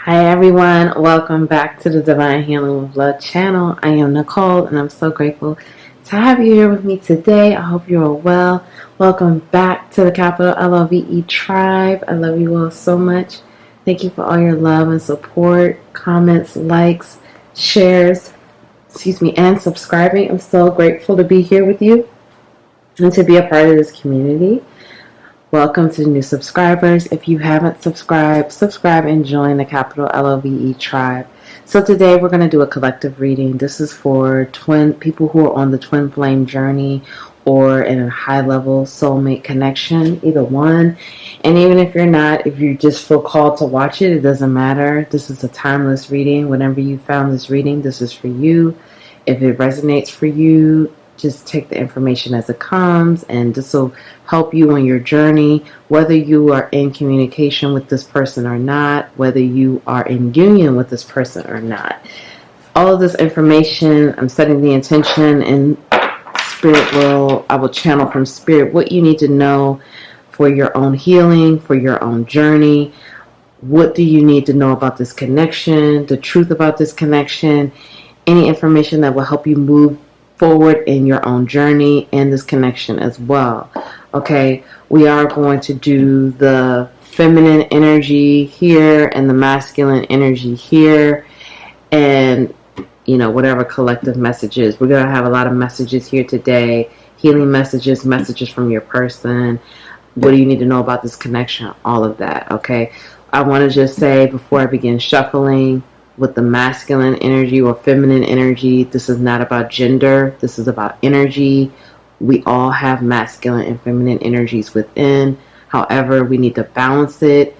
Hi everyone, welcome back to the Divine Healing with Love channel. I am Nicole and I'm so grateful to have you here with me today. I hope you are well. Welcome back to the capital LOVE tribe. I love you all so much. Thank you for all your love and support, comments, likes, shares, and subscribing. I'm so grateful to be here with you and to be a part of this community. Welcome to the new subscribers. If you haven't subscribed, subscribe and join the capital LOVE tribe. So today we're going to do a collective reading. This is for people who are on the twin flame journey or in a high level soulmate connection, either one. And even if you're not, if you just feel called to watch it, it doesn't matter. This is a timeless reading. Whenever you found this reading, this is for you. If it resonates for you, just take the information as it comes, and this will help you on your journey, whether you are in communication with this person or not, whether you are in union with this person or not. All of this information, I'm setting the intention, and I will channel from Spirit what you need to know for your own healing, for your own journey. What do you need to know about this connection, the truth about this connection, any information that will help you move forward in your own journey and this connection as well. Okay, we are going to do the feminine energy here and the masculine energy here, and whatever collective messages. We're going to have a lot of messages here today, healing messages, messages from your person. What do you need to know about this connection? All of that. Okay, I want to just say before I begin shuffling, with the masculine energy or feminine energy, this is not about gender. This is about energy. We all have masculine and feminine energies within. However, we need to balance these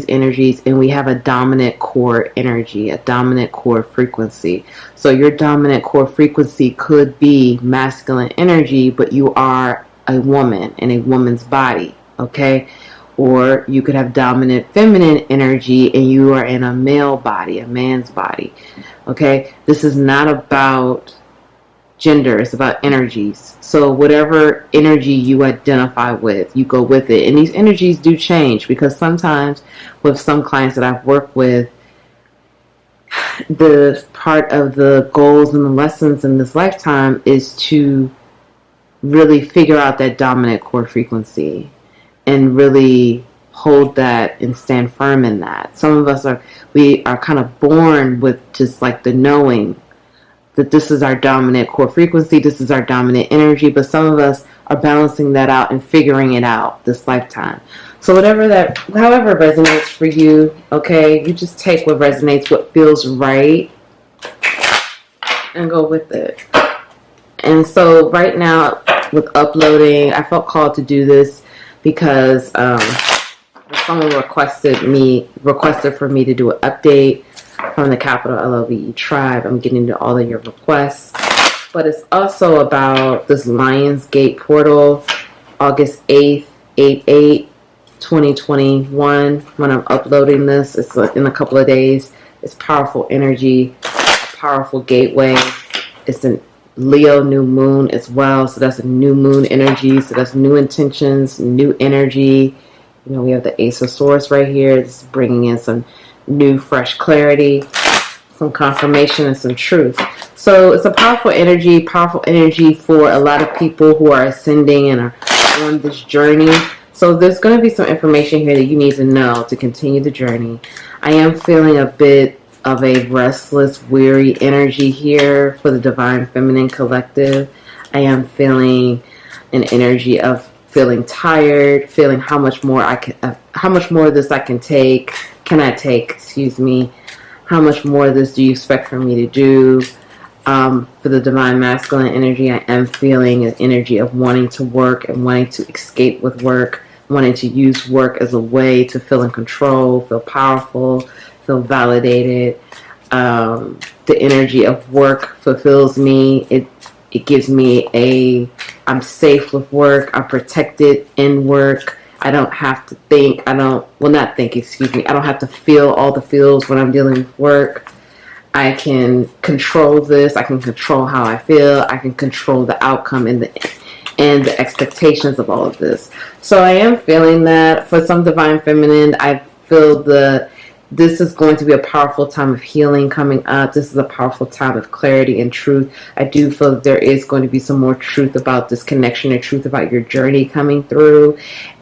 energies, and we have a dominant core energy, a dominant core frequency. So your dominant core frequency could be masculine energy, but you are a woman in a woman's body, okay? Or you could have dominant feminine energy and you are in a male body, a man's body. Okay? This is not about gender. It's about energies. So whatever energy you identify with, you go with it. And these energies do change, because sometimes with some clients that I've worked with, the part of the goals and the lessons in this lifetime is to really figure out that dominant core frequency and really hold that and stand firm in that. Some of us are kind of born with just like the knowing that this is our dominant core frequency, this is our dominant energy, but some of us are balancing that out and figuring it out this lifetime. So however resonates for you, okay, you just take what resonates, what feels right, and go with it. And so right now with uploading, I felt called to do this because someone requested for me to do an update from the capital LOVE tribe. I'm getting to all of your requests, but it's also about this Lionsgate portal, August 8th, 8/8/2021. When I'm uploading this, it's in a couple of days. It's powerful energy, a powerful gateway. It's an Leo new moon as well, so that's a new moon energy, so that's new intentions, new energy. We have the Ace of Swords right here. It's bringing in some new fresh clarity, some confirmation, and some truth. So it's a powerful energy for a lot of people who are ascending and are on this journey. So there's going to be some information here that you need to know to continue the journey. I am feeling a bit of a restless, weary energy here for the Divine Feminine Collective. I am feeling an energy of feeling tired, feeling how much more of this I can take. How much more of this do you expect from me to do? For the Divine Masculine energy, I am feeling an energy of wanting to work and wanting to escape with work, wanting to use work as a way to feel in control, feel powerful, feel validated. The energy of work fulfills me. It gives me I'm safe with work. I'm protected in work. I don't have to think. I don't have to feel all the feels when I'm dealing with work. I can control this. I can control how I feel. I can control the outcome and the expectations of all of this. So I am feeling that. For some Divine Feminine, I feel the This is going to be a powerful time of healing coming up. This is a powerful time of clarity and truth. I do feel that there is going to be some more truth about this connection and truth about your journey coming through.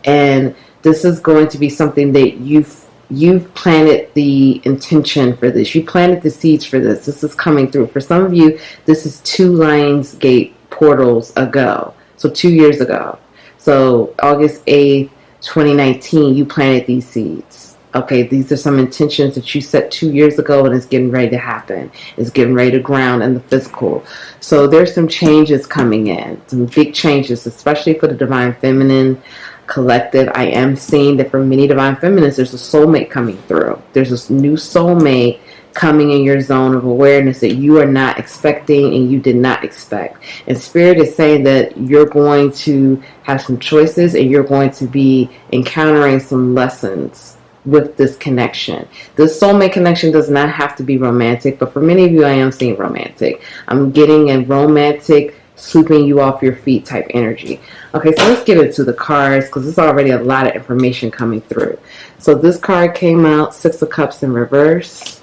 And this is going to be something that you've planted the intention for this. You planted the seeds for this. This is coming through. For some of you, this is 2 Lionsgate portals ago. So 2 years ago. So August 8th, 2019, you planted these seeds. Okay, these are some intentions that you set 2 years ago, and it's getting ready to happen. It's getting ready to ground in the physical. So there's some changes coming in, some big changes, especially for the Divine Feminine collective. I am seeing that for many Divine Feminines, there's a soulmate coming through. There's this new soulmate coming in your zone of awareness that you are not expecting and you did not expect. And Spirit is saying that you're going to have some choices and you're going to be encountering some lessons with this connection. This soulmate connection does not have to be romantic, but for many of you, I am seeing romantic. I'm getting a romantic, sweeping you off your feet type energy. Okay, so let's get into the cards because there's already a lot of information coming through. So this card came out, 6 of Cups in reverse.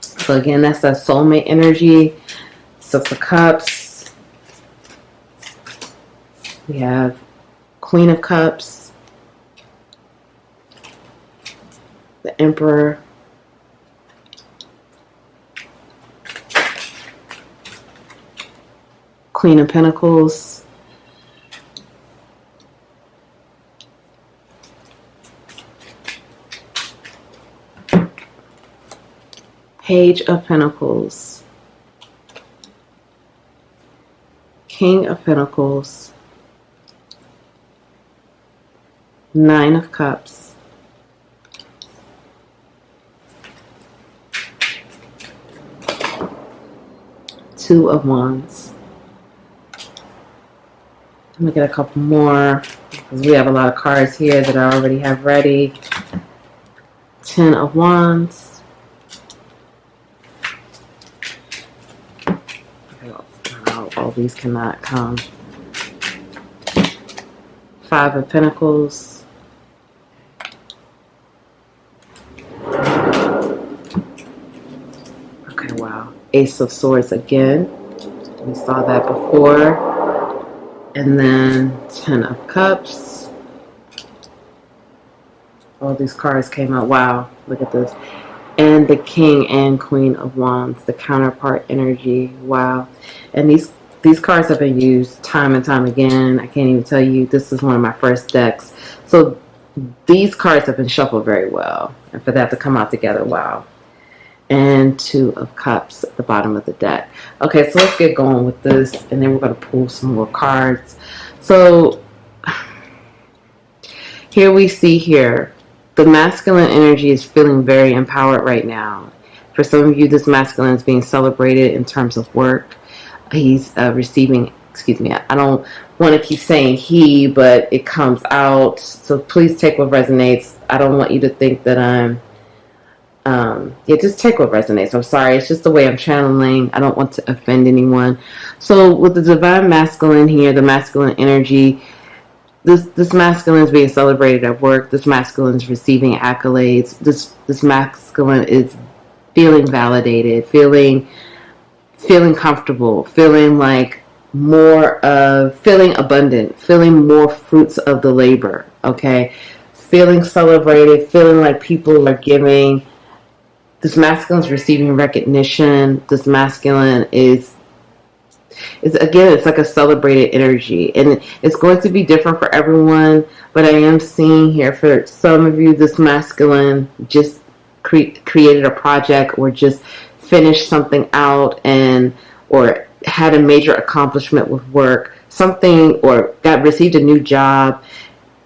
So again, that's that soulmate energy. 6 of Cups. We have Queen of Cups. The Emperor. Queen of Pentacles. Page of Pentacles. King of Pentacles. 9 of Cups. Two of Wands. Let me get a couple more because we have a lot of cards here that I already have ready. 10 of Wands. All these cannot come. 5 of Pentacles. Okay, wow. Ace of Swords again. We saw that before. And then 10 of Cups. All these cards came out. Wow, look at this. And the King and Queen of Wands, the counterpart energy. Wow. And these cards have been used time and time again. I can't even tell you. This is one of my first decks. So these cards have been shuffled very well. And for that to come out together, wow. And 2 of Cups at the bottom of the deck. Okay, so let's get going with this. And then we're going to pull some more cards. So here we see here, the masculine energy is feeling very empowered right now. For some of you, this masculine is being celebrated in terms of work. He's receiving, excuse me, I don't want to keep saying he, but it comes out. So please take what resonates. I don't want you to think that I'm, yeah, just take what resonates. I'm sorry. It's just the way I'm channeling. I don't want to offend anyone. So with the divine masculine here, the masculine energy, this masculine is being celebrated at work. This masculine is receiving accolades. This masculine is feeling validated, feeling comfortable, feeling like feeling abundant, feeling more fruits of the labor, okay? Feeling celebrated, feeling like people are giving. This masculine is receiving recognition. This masculine is again, it's like a celebrated energy. And it's going to be different for everyone, but I am seeing here for some of you, this masculine just created a project or just finished something out or had a major accomplishment with work, something, or received a new job,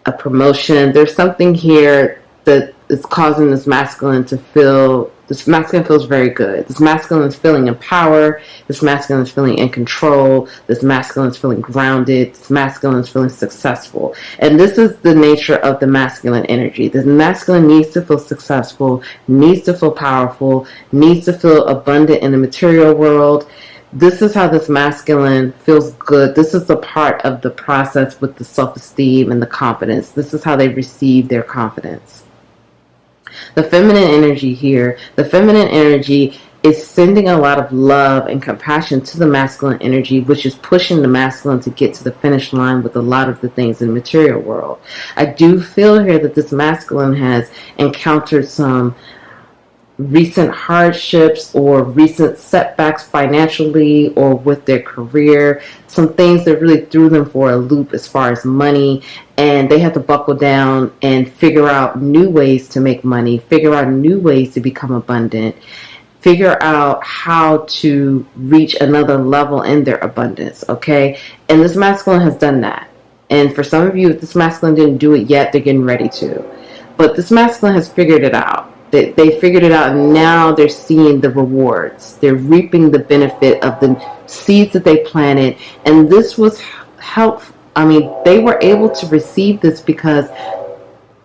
a promotion. There's something here that is causing this masculine to feel, this masculine feels very good. This masculine is feeling empowered. This masculine is feeling in control. This masculine is feeling grounded. This masculine is feeling successful. And this is the nature of the masculine energy. The masculine needs to feel successful, needs to feel powerful, needs to feel abundant in the material world. This is how this masculine feels good. This is the part of the process with the self-esteem and the confidence. This is how they receive their confidence. The feminine energy here, the feminine energy is sending a lot of love and compassion to the masculine energy, which is pushing the masculine to get to the finish line with a lot of the things in the material world. I do feel here that this masculine has encountered some recent hardships or recent setbacks financially or with their career, some things that really threw them for a loop as far as money, and they had to buckle down and figure out new ways to make money, figure out new ways to become abundant, figure out how to reach another level in their abundance, okay? And this masculine has done that. And for some of you, if this masculine didn't do it yet, they're getting ready to. But this masculine has figured it out. They figured it out, and now they're seeing the rewards. They're reaping the benefit of the seeds that they planted, and this was helpful. I mean, they were able to receive this because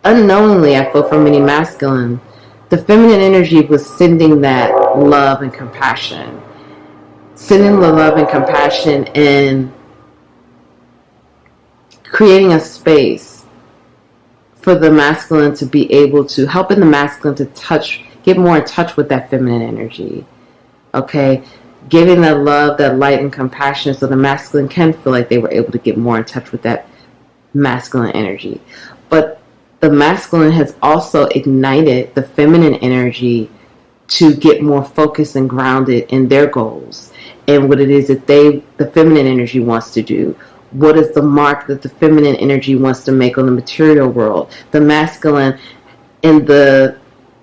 unknowingly, I feel for many masculine, the feminine energy was sending that love and compassion. Sending the love and compassion and creating a space for the masculine to be able to, helping the masculine to get more in touch with that feminine energy. Okay? Giving that love, that light and compassion so the masculine can feel like they were able to get more in touch with that masculine energy. But the masculine has also ignited the feminine energy to get more focused and grounded in their goals and what it is that the feminine energy wants to do. What is the mark that the feminine energy wants to make on the material world? The masculine, in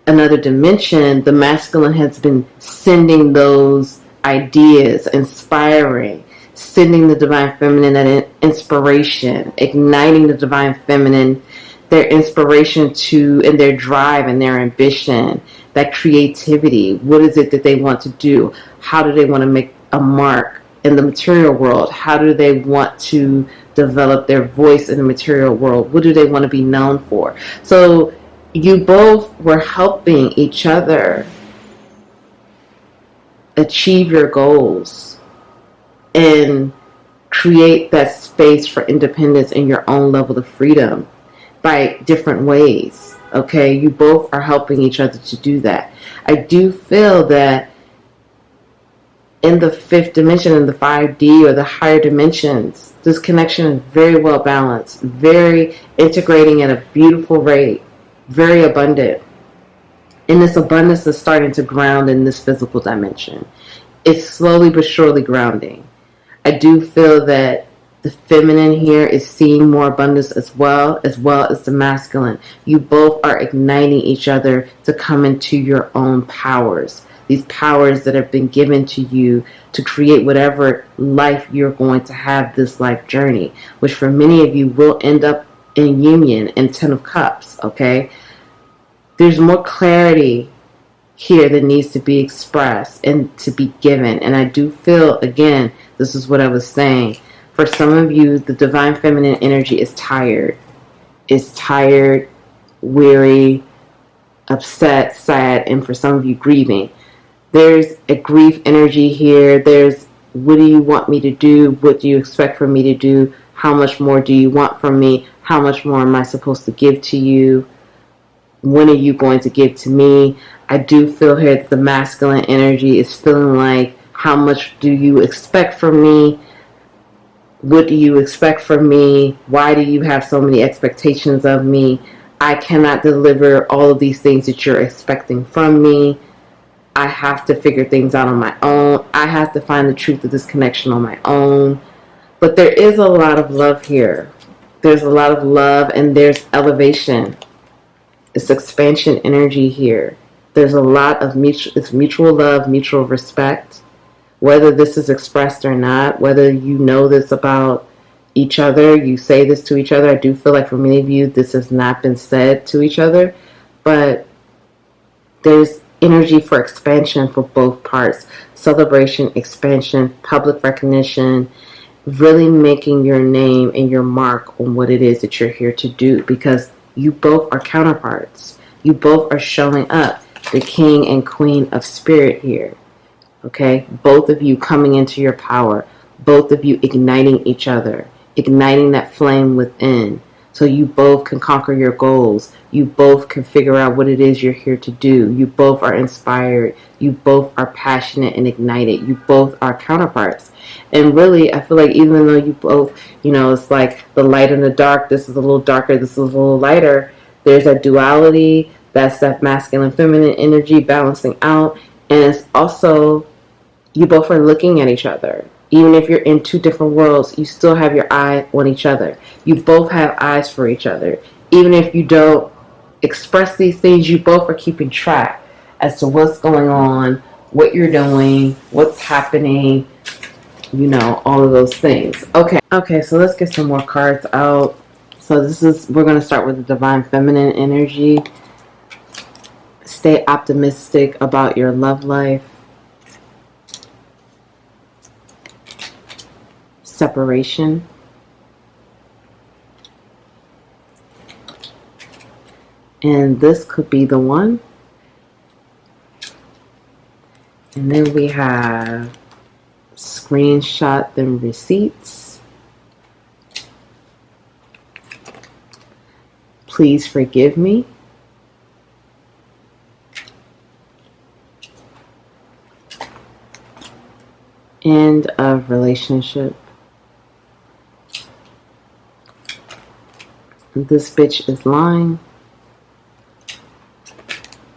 another dimension, the masculine has been sending those ideas, inspiring, sending the divine feminine that inspiration, igniting the divine feminine, their inspiration to, and their drive and their ambition, that creativity. What is it that they want to do? How do they want to make a mark in the material world? How do they want to develop their voice in the material world? What do they want to be known for? So you both were helping each other achieve your goals and create that space for independence and your own level of freedom by different ways. Okay, you both are helping each other to do that. I do feel that in the fifth dimension, in the 5D or the higher dimensions, this connection is very well balanced, very integrating at a beautiful rate, very abundant. And this abundance is starting to ground in this physical dimension. It's slowly but surely grounding. I do feel that the feminine here is seeing more abundance as well as the masculine. You both are igniting each other to come into your own powers. These powers that have been given to you to create whatever life you're going to have, this life journey, which for many of you will end up in union and 10 of cups, okay? There's more clarity here that needs to be expressed and to be given. And I do feel, again, this is what I was saying, for some of you, the divine feminine energy is tired. It's tired, weary, upset, sad, and for some of you, grieving. There's a grief energy here. There's, what do you want me to do? What do you expect from me to do? How much more do you want from me? How much more am I supposed to give to you? When are you going to give to me? I do feel here that the masculine energy is feeling like, how much do you expect from me? What do you expect from me? Why do you have so many expectations of me? I cannot deliver all of these things that you're expecting from me. I have to figure things out on my own. I have to find the truth of this connection on my own. But there is a lot of love here. There's a lot of love and there's elevation. It's expansion energy here. There's a lot of mutual love, mutual respect. Whether this is expressed or not, whether you know this about each other, you say this to each other. I do feel like for many of you, this has not been said to each other. But there's energy for expansion for both parts. Celebration, expansion, public recognition, really making your name and your mark on what it is that you're here to do, because you both are counterparts. You both are showing up, the king and queen of spirit here. Okay? Both of you coming into your power. Both of you igniting each other. Igniting that flame within. So you both can conquer your goals. You both can figure out what it is you're here to do. You both are inspired. You both are passionate and ignited. You both are counterparts. And really, I feel like even though you both, it's like the light and the dark, this is a little darker, this is a little lighter, there's a duality, that's that masculine, feminine energy balancing out. And it's also, you both are looking at each other. Even if you're in two different worlds, you still have your eye on each other. You both have eyes for each other. Even if you don't express these things, you both are keeping track as to what's going on, what you're doing, what's happening, all of those things. Okay, so let's get some more cards out. So we're going to start with the divine feminine energy. Stay optimistic about your love life. Separation. And this could be the one. And then we have screenshot them receipts. Please forgive me. End of relationship. This bitch is lying.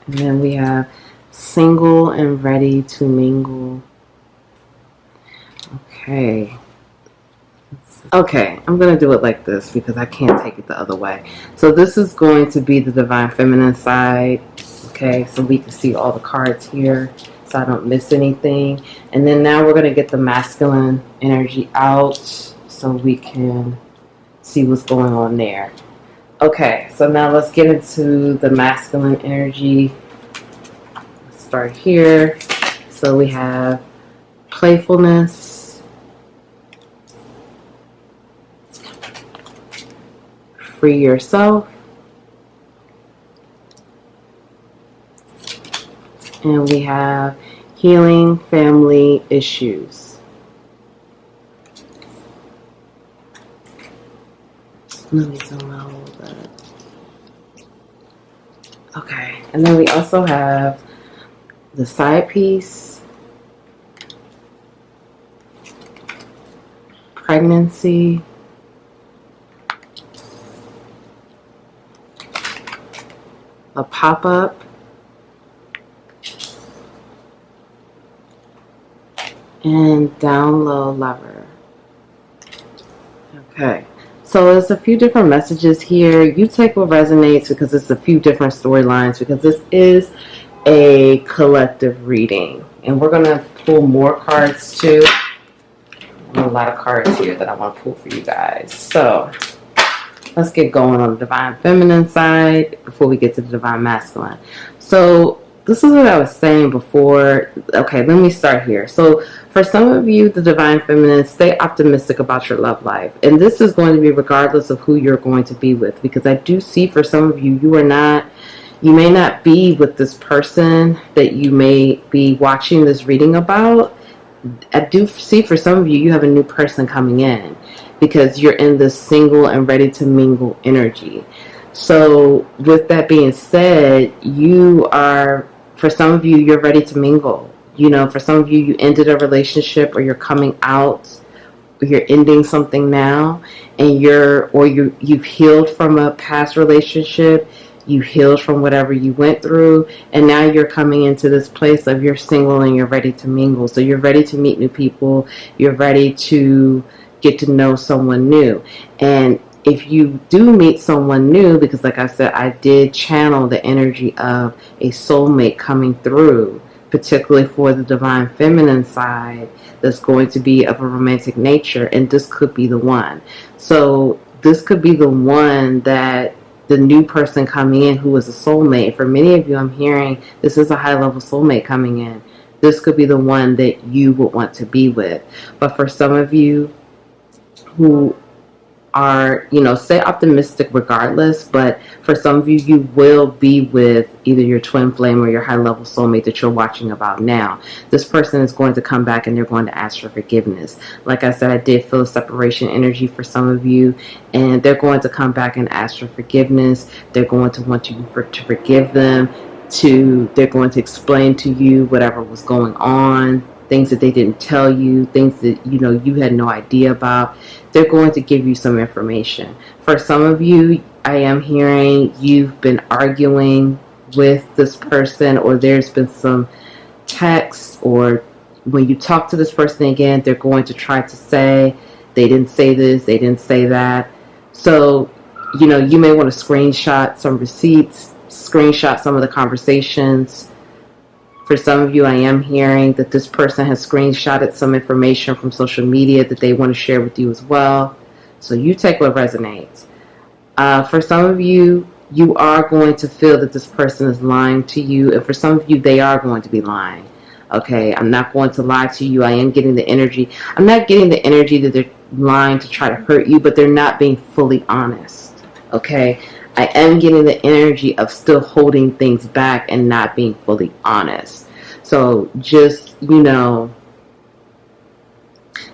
And then we have single and ready to mingle. Okay. Okay, I'm going to do it like this because I can't take it the other way. So this is going to be the divine feminine side. Okay, so we can see all the cards here so I don't miss anything. And then now we're going to get the masculine energy out so we can see what's going on there. Okay, so now let's get into the masculine energy. Let's start here. So we have playfulness, free yourself, and we have healing family issues. Let me zoom out a little bit. Okay, and then we also have the side piece, pregnancy, a pop-up, and down low lover. Okay. So there's a few different messages here. You take what resonates because it's a few different storylines because this is a collective reading. And we're going to pull more cards too. There's a lot of cards here that I want to pull for you guys. So let's get going on the divine feminine side before we get to the divine masculine. So this is what I was saying before. Okay, let me start here. So for some of you, the divine feminine, stay optimistic about your love life. And this is going to be regardless of who you're going to be with. Because I do see for some of you, you may not be with this person that you may be watching this reading about. I do see for some of you, you have a new person coming in. Because you're in this single and ready to mingle energy. So with that being said, for some of you, you're ready to mingle. For some of you, you ended a relationship or you're coming out, or you're ending something now, and you've healed from a past relationship, you healed from whatever you went through, and now you're coming into this place of you're single and you're ready to mingle. So you're ready to meet new people, you're ready to get to know someone new. And if you do meet someone new, because like I said, I did channel the energy of a soulmate coming through, particularly for the divine feminine side, that's going to be of a romantic nature, and this could be the one. So this could be the one that the new person coming in who is a soulmate. For many of you, I'm hearing this is a high-level soulmate coming in. This could be the one that you would want to be with. But for some of you who are, stay optimistic regardless, but for some of you, you will be with either your twin flame or your high level soulmate that you're watching about now. This person is going to come back and they're going to ask for forgiveness. Like I said, I did feel a separation energy for some of you, and they're going to come back and ask for forgiveness. They're going to want you to forgive them. They're going to explain to you whatever was going on, things that they didn't tell you, things that you had no idea about. They're going to give you some information. For some of you, I am hearing you've been arguing with this person, or there's been some text, or when you talk to this person again, they're going to try to say they didn't say this, they didn't say that. So you may want to screenshot some receipts, screenshot some of the conversations. For some of you, I am hearing that this person has screenshotted some information from social media that they want to share with you as well. So you take what resonates. For some of you, you are going to feel that this person is lying to you. And for some of you, they are going to be lying. Okay, I'm not going to lie to you. I am getting the energy. I'm not getting the energy that they're lying to try to hurt you, but they're not being fully honest. Okay, I am getting the energy of still holding things back and not being fully honest. So just,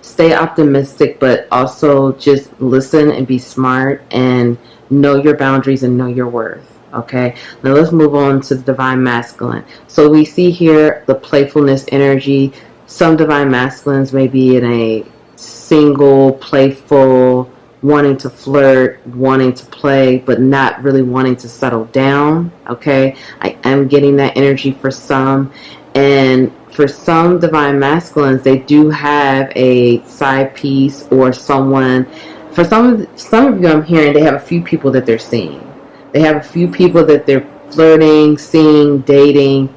stay optimistic, but also just listen and be smart and know your boundaries and know your worth. Okay, now let's move on to the divine masculine. So we see here the playfulness energy. Some divine masculines may be in a single, playful, wanting to flirt, wanting to play, but not really wanting to settle down. Okay, I am getting that energy for some. And for some divine masculines, they do have a side piece or someone. For some of you, I'm hearing they have a few people that they're seeing. They have a few people that they're flirting, seeing, dating.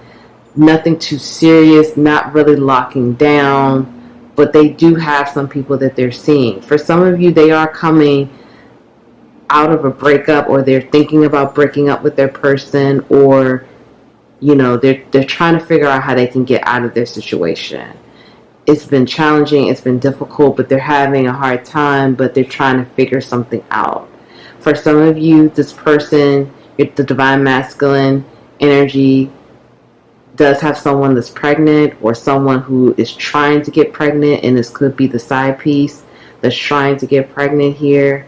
Nothing too serious, not really locking down, but they do have some people that they're seeing. For some of you, they are coming out of a breakup, or they're thinking about breaking up with their person, or they're trying to figure out how they can get out of their situation. It's been challenging, it's been difficult, but they're having a hard time, but they're trying to figure something out. For some of you, this person, the divine masculine energy, does have someone that's pregnant, or someone who is trying to get pregnant, and this could be the side piece that's trying to get pregnant here.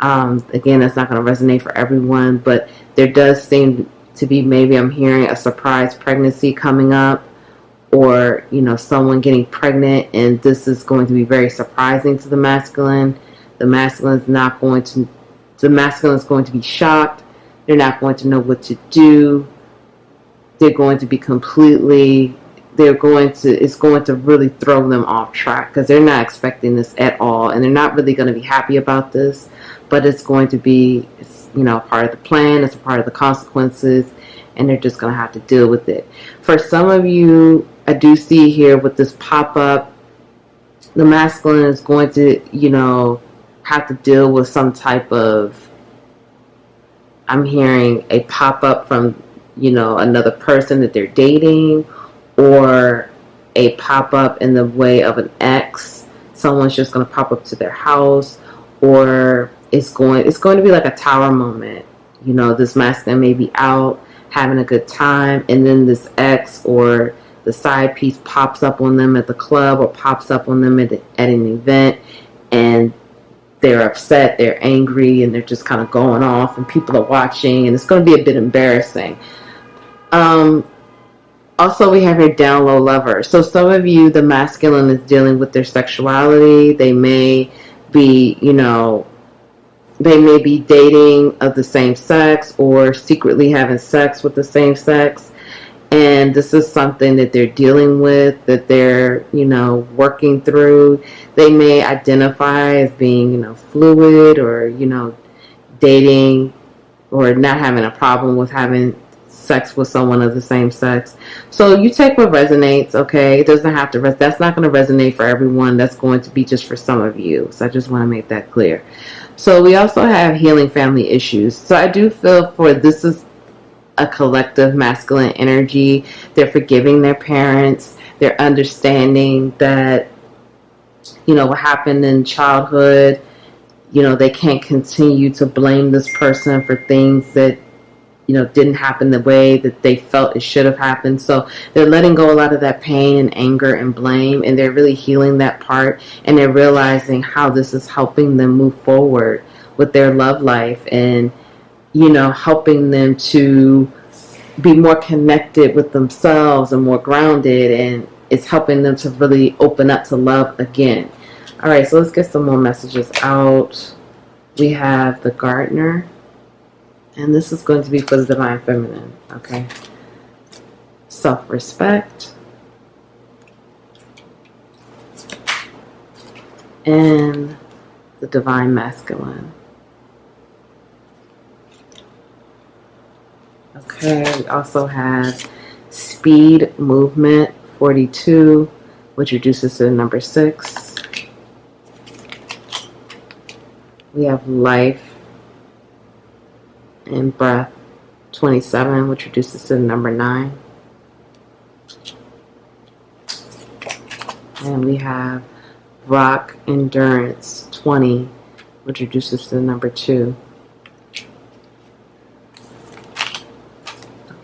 Again, that's not going to resonate for everyone, but there does seem to be, maybe I'm hearing a surprise pregnancy coming up, or someone getting pregnant, and this is going to be very surprising to the masculine. The masculine is going to be shocked. They're not going to know what to do. They're going to be it's going to really throw them off track, because they're not expecting this at all, and they're not really going to be happy about this, but it's going to be, part of the plan, it's a part of the consequences, and they're just going to have to deal with it. For some of you, I do see here with this pop-up, the masculine is going to, have to deal with some type of, I'm hearing a pop-up from, another person that they're dating, or a pop-up in the way of an ex. Someone's just going to pop up to their house, or it's going to be like a tower moment. This masculine may be out having a good time, and then this ex or the side piece pops up on them at the club, or pops up on them at an event, and they're upset, they're angry, and they're just kind of going off, and people are watching, and it's going to be a bit embarrassing. Also, we have your down low lover. So some of you, the masculine is dealing with their sexuality. They may be, dating of the same sex, or secretly having sex with the same sex. And this is something that they're dealing with, that they're, working through. They may identify as being, fluid, or, dating, or not having a problem with having sex with someone of the same sex. So you take what resonates, okay? It doesn't have to that's not going to resonate for everyone. That's going to be just for some of you. So I just want to make that clear. So we also have healing family issues. So I do feel this is a collective masculine energy. They're forgiving their parents. They're understanding that, what happened in childhood you know, they can't continue to blame this person for things that, you know, didn't happen the way that they felt it should have happened. So they're letting go a lot of that pain and anger and blame, and they're really healing that part, and they're realizing how this is helping them move forward with their love life, and, you know, helping them to be more connected with themselves and more grounded, and it's helping them to really open up to love again. All right, so let's get some more messages out. We have the gardener, and this is going to be for the divine feminine, okay? Self-respect. And the divine masculine. Okay, we also have speed, movement, 42, which reduces to the number 6. We have life and breath, 27, which reduces to the number 9. And we have rock endurance, 20, which reduces to the number 2.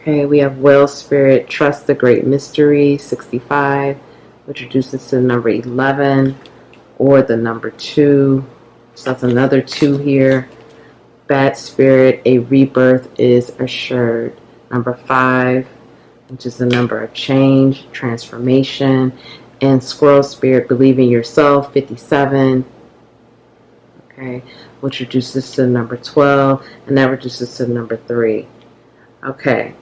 Okay, we have whale spirit, trust the great mystery, 65, which reduces to the number 11 or the number 2. So that's another 2 here. Bat spirit, a rebirth is assured, number 5, which is the number of change, transformation. And squirrel spirit, believe in yourself, 57, okay, which reduces to the number 12, and that reduces to the number 3. Okay,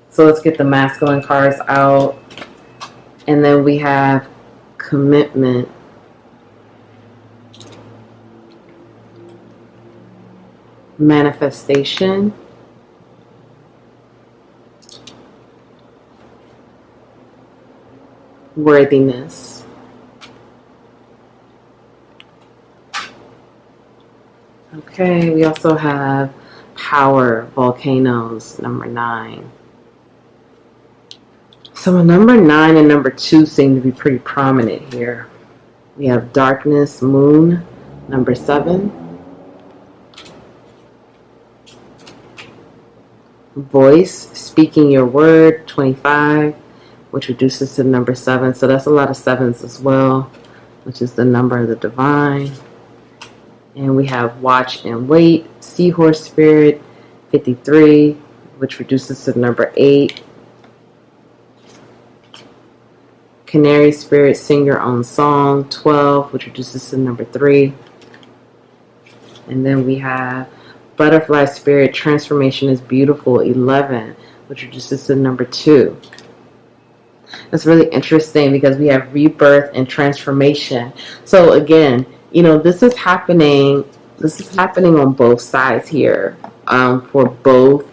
so let's get the masculine cards out. And then we have commitment, manifestation, worthiness, okay, we also have power, volcanoes, number 9. So number 9 and number 2 seem to be pretty prominent here. We have darkness, moon, number 7. Voice, speaking your word, 25, which reduces to number 7. So that's a lot of 7s as well, which is the number of the divine. And we have watch and wait, seahorse spirit, 53, which reduces to number 8. Canary spirit, sing your own song, 12, which reduces to number 3. And then we have butterfly spirit, transformation is beautiful, 11, which reduces to number 2. That's really interesting because we have rebirth and transformation. So again, you know, this is happening on both sides here, for both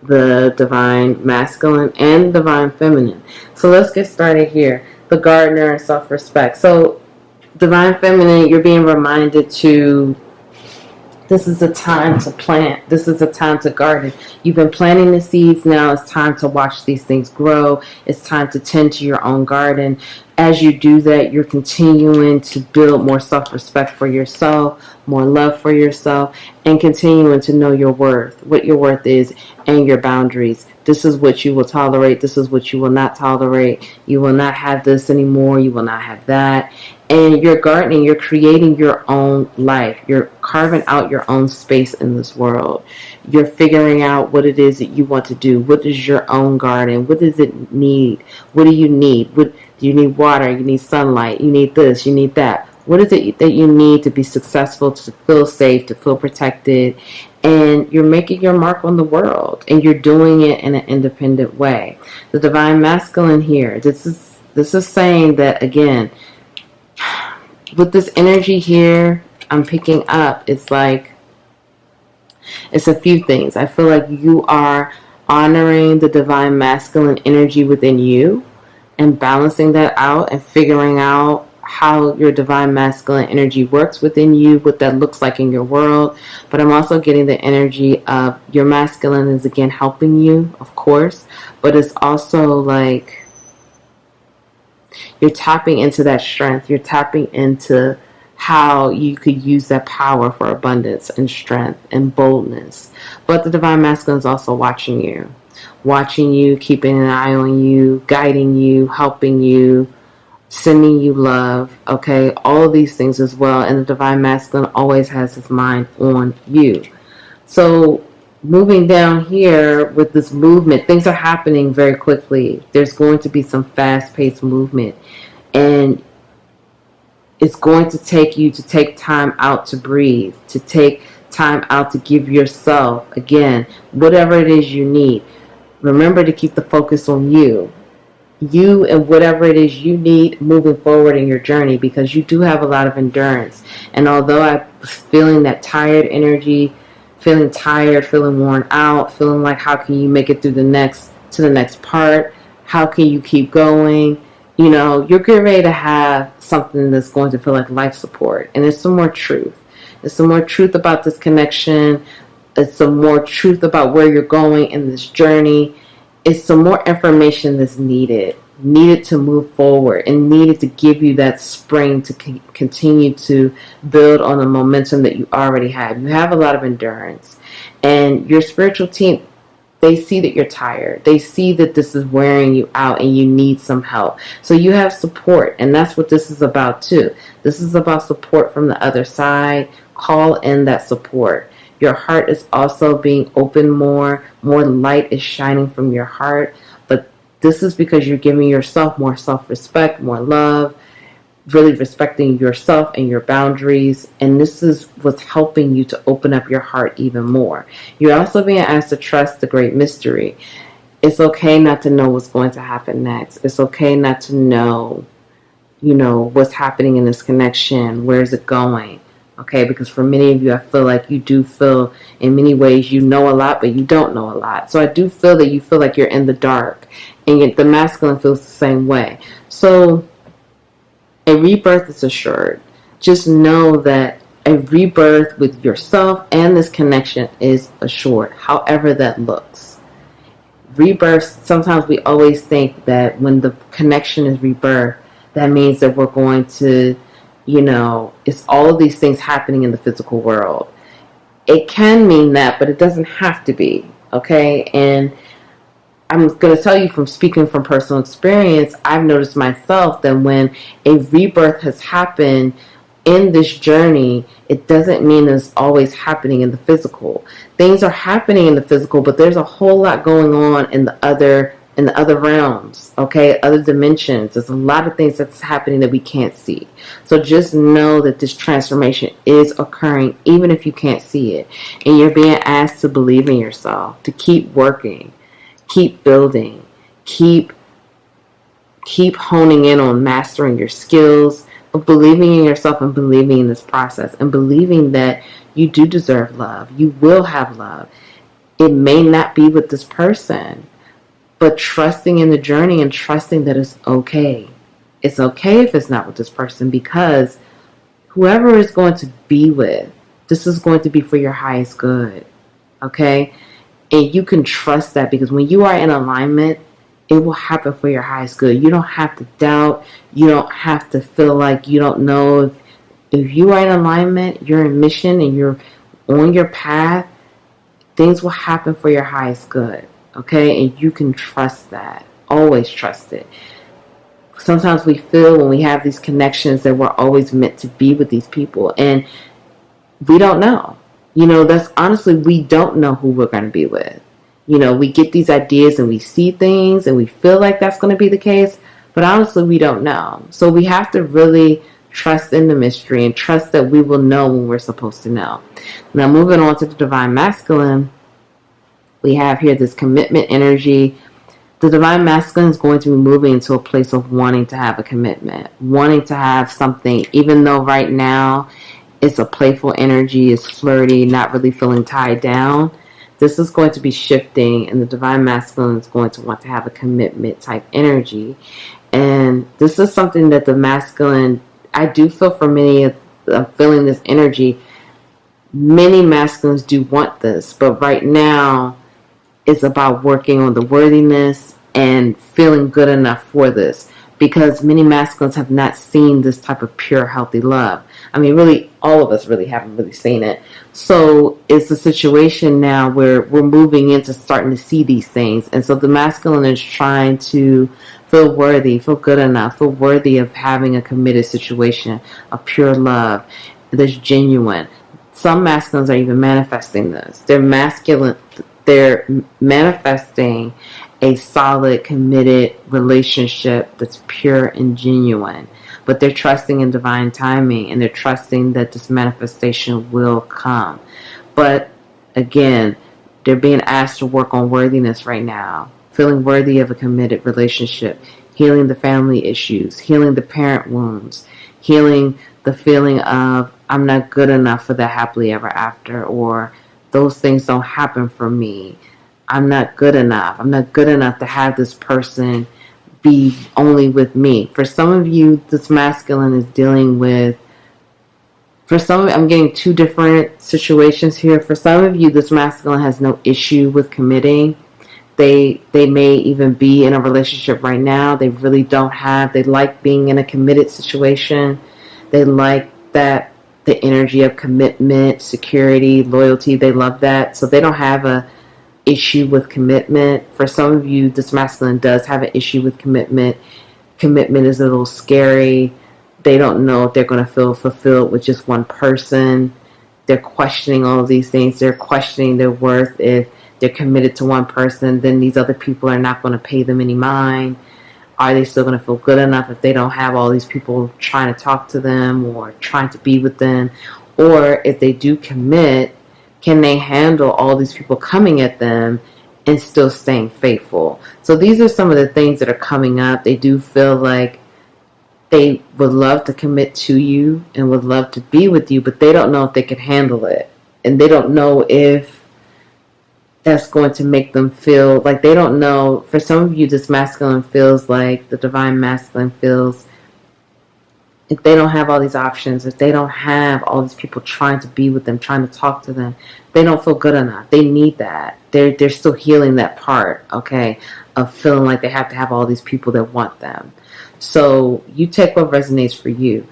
the divine masculine and divine feminine. So let's get started here. The gardener and self-respect. So divine feminine, you're being reminded to, this is a time to plant. This is a time to garden. You've been planting the seeds. Now it's time to watch these things grow. It's time to tend to your own garden. As you do that, you're continuing to build more self-respect for yourself, more love for yourself, and continuing to know your worth, what your worth is, and your boundaries. This is what you will tolerate. This is what you will not tolerate. You will not have this anymore. You will not have that. And you're gardening, you're creating your own life. You're carving out your own space in this world. You're figuring out what it is that you want to do. What is your own garden? What does it need? What do you need? What do you need? Water, you need sunlight, you need this, you need that. What is it that you need to be successful, to feel safe, to feel protected? And you're making your mark on the world, and you're doing it in an independent way. The divine masculine here, this is saying that, again, with this energy here I'm picking up, it's like, it's a few things. I feel like you are honoring the divine masculine energy within you and balancing that out and figuring out how your divine masculine energy works within you, what that looks like in your world. But I'm also getting the energy of your masculine is, again, helping you, of course, but it's also like you're tapping into that strength. You're tapping into how you could use that power for abundance and strength and boldness. But the divine masculine is also watching you, keeping an eye on you, guiding you, helping you, sending you love, okay? All of these things as well. And the divine masculine always has his mind on you. So moving down here with this movement, things are happening very quickly. There's going to be some fast-paced movement. And it's going to take you to take time out to breathe, to take time out to give yourself, again, whatever it is you need. Remember to keep the focus on you and whatever it is you need moving forward in your journey, because you do have a lot of endurance. And although I was feeling that tired energy, feeling tired, feeling worn out, feeling like how can you make it through the next part, how can you keep going, you're getting ready to have something that's going to feel like life support. And there's some more truth. There's some more truth about this connection. It's some more truth about where you're going in this journey. It's some more information that's needed to move forward, and needed to give you that spring to continue to build on the momentum that you already have. You have a lot of endurance, and your spiritual team, they see that you're tired. They see that this is wearing you out and you need some help. So you have support, and that's what this is about too. This is about support from the other side. Call in that support. Your heart is also being open more light is shining from your heart. But this is because you're giving yourself more self-respect, more love, really respecting yourself and your boundaries. And this is what's helping you to open up your heart even more. You're also being asked to trust the great mystery. It's okay not to know what's going to happen next. It's okay not to know, what's happening in this connection. Where is it going? Okay, because for many of you, I feel like you do feel in many ways you know a lot, but you don't know a lot. So I do feel that you feel like you're in the dark, and yet the masculine feels the same way. So a rebirth is assured. Just know that a rebirth with yourself and this connection is assured, however that looks. Rebirth, sometimes we always think that when the connection is rebirth, that means that we're going to, it's all of these things happening in the physical world. It can mean that, but it doesn't have to be, okay? And I'm going to tell you from speaking from personal experience, I've noticed myself that when a rebirth has happened in this journey, it doesn't mean it's always happening in the physical. Things are happening in the physical, but there's a whole lot going on in the other realms, okay, other dimensions. There's a lot of things that's happening that we can't see. So just know that this transformation is occurring even if you can't see it. And you're being asked to believe in yourself, to keep working, keep building, keep honing in on mastering your skills, but believing in yourself and believing in this process and believing that you do deserve love. You will have love. It may not be with this person, but trusting in the journey and trusting that it's okay. It's okay if it's not with this person, because whoever is going to be with, this is going to be for your highest good. Okay? And you can trust that, because when you are in alignment, it will happen for your highest good. You don't have to doubt. You don't have to feel like you don't know. If you are in alignment, you're in mission, and you're on your path, things will happen for your highest good. Okay, and you can trust that. Always trust it. Sometimes we feel when we have these connections that we're always meant to be with these people, and we don't know. That's honestly, we don't know who we're going to be with. We get these ideas and we see things and we feel like that's going to be the case, but honestly, we don't know. So we have to really trust in the mystery and trust that we will know when we're supposed to know. Now, moving on to the divine masculine, we have here this commitment energy. The divine masculine is going to be moving into a place of wanting to have a commitment, wanting to have something, even though right now it's a playful energy, it's flirty, not really feeling tied down. This is going to be shifting, and the divine masculine is going to want to have a commitment type energy. And this is something that the masculine, I do feel for many, feeling this energy. Many masculines do want this, but right now, it's about working on the worthiness and feeling good enough for this. because many masculines have not seen this type of pure, healthy love. I mean, really, all of us really haven't really seen it. So it's a situation now where we're moving into starting to see these things. And so the masculine is trying to feel worthy, feel good enough, feel worthy of having a committed situation, of pure love that's genuine. Some masculines are even manifesting this. They're manifesting a solid, committed relationship that's pure and genuine. But they're trusting in divine timing, and they're trusting that this manifestation will come. But again, they're being asked to work on worthiness right now, feeling worthy of a committed relationship, healing the family issues, healing the parent wounds, healing the feeling of I'm not good enough for the happily ever after, or those things don't happen for me. I'm not good enough. I'm not good enough to have this person be only with me. For some of you, this masculine is dealing with, for some of you, I'm getting two different situations here. For some of you, this masculine has no issue with committing. They may even be in a relationship right now. They really don't have, they like being in a committed situation. They like that, the energy of commitment, security, loyalty. They love that. So they don't have a issue with commitment. For some of you, this masculine does have an issue with commitment. Commitment is a little scary. They don't know if they're going to feel fulfilled with just one person. They're questioning all of these things. They're questioning their worth. If they're committed to one person, then these other people are not going to pay them any mind. Are they still going to feel good enough if they don't have all these people trying to talk to them or trying to be with them? Or if they do commit, can they handle all these people coming at them and still staying faithful? So these are some of the things that are coming up. They do feel like they would love to commit to you and would love to be with you, but they don't know if they can handle it. And they don't know if that's going to make them feel like, they don't know. For some of you, this masculine feels like, the divine masculine feels, if they don't have all these options, if they don't have all these people trying to be with them, trying to talk to them, they don't feel good enough. They need that. They're still healing that part, okay, of feeling like they have to have all these people that want them. So you take what resonates for you.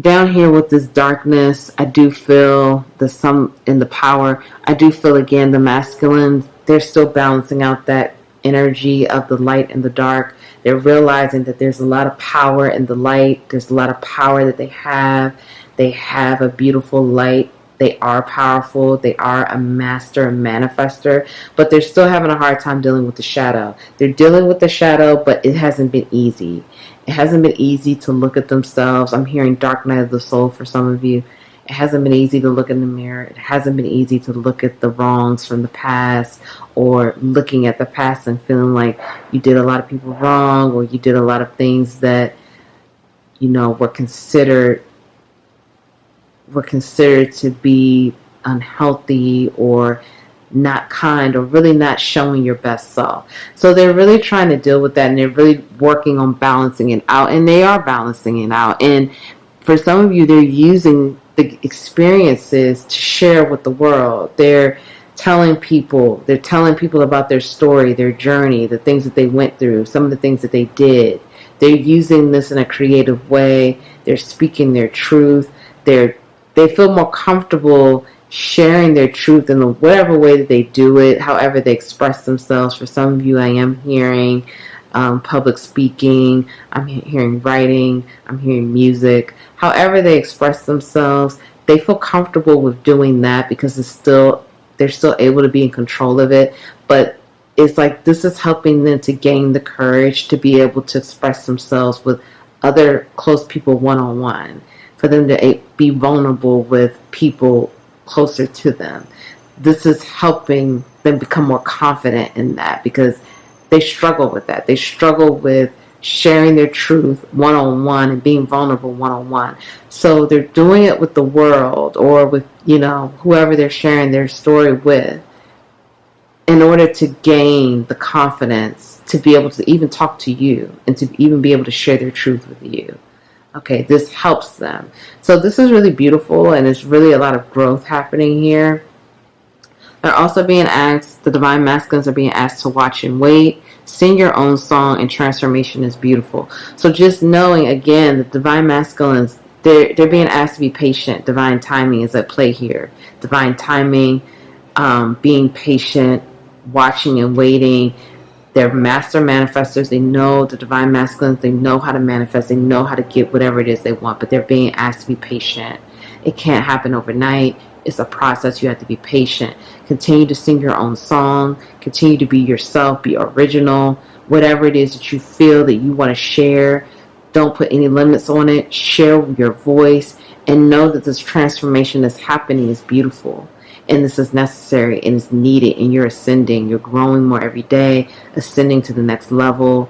Down here with this darkness, I do feel the sum in the power. I do feel, again, the masculine, they're still balancing out that energy of the light and the dark. They're realizing that there's a lot of power in the light. There's a lot of power that they have. They have a beautiful light. They are powerful. They are a master manifester. But they're still having a hard time dealing with the shadow. They're dealing with the shadow, but it hasn't been easy. It hasn't been easy to look at themselves. I'm hearing dark night of the soul for some of you. It hasn't been easy to look in the mirror. It hasn't been easy to look at the wrongs from the past, or looking at the past and feeling like you did a lot of people wrong, or you did a lot of things that, you know, were considered to be unhealthy or not kind, or really not showing your best self. So they're really trying to deal with that, and they're really working on balancing it out, and they are balancing it out. And for some of you, they're using the experiences to share with the world. They're telling people about their story, their journey, the things that they went through, some of the things that they did. They're using this in a creative way. They're speaking their truth. They feel more comfortable sharing their truth in whatever way that they do it, however they express themselves. For some of you, I am hearing public speaking, I'm hearing writing, I'm hearing music. However they express themselves, they feel comfortable with doing that because they're still able to be in control of it. But it's like this is helping them to gain the courage to be able to express themselves with other close people one-on-one, for them to be vulnerable with people closer to them. This is helping them become more confident in that, because they struggle with that. They struggle with sharing their truth one-on-one and being vulnerable one-on-one. So they're doing it with the world, or with, you know, whoever they're sharing their story with, in order to gain the confidence to be able to even talk to you and to even be able to share their truth with you. Okay, this helps them. So this is really beautiful, and it's really a lot of growth happening here. They're also being asked, the divine masculines are being asked to watch and wait, sing your own song, and transformation is beautiful. So just knowing, again, the divine masculines, they're being asked to be patient. Divine timing is at play here. Divine timing, being patient, watching and waiting. They're master manifestors. They know the divine masculines. They know how to manifest. They know how to get whatever it is they want, but they're being asked to be patient. It can't happen overnight. It's a process. You have to be patient. Continue to sing your own song. Continue to be yourself. Be original. Whatever it is that you feel that you want to share, don't put any limits on it. Share your voice and know that this transformation that's happening is beautiful. And this is necessary and is needed, and you're ascending. You're growing more every day, ascending to the next level,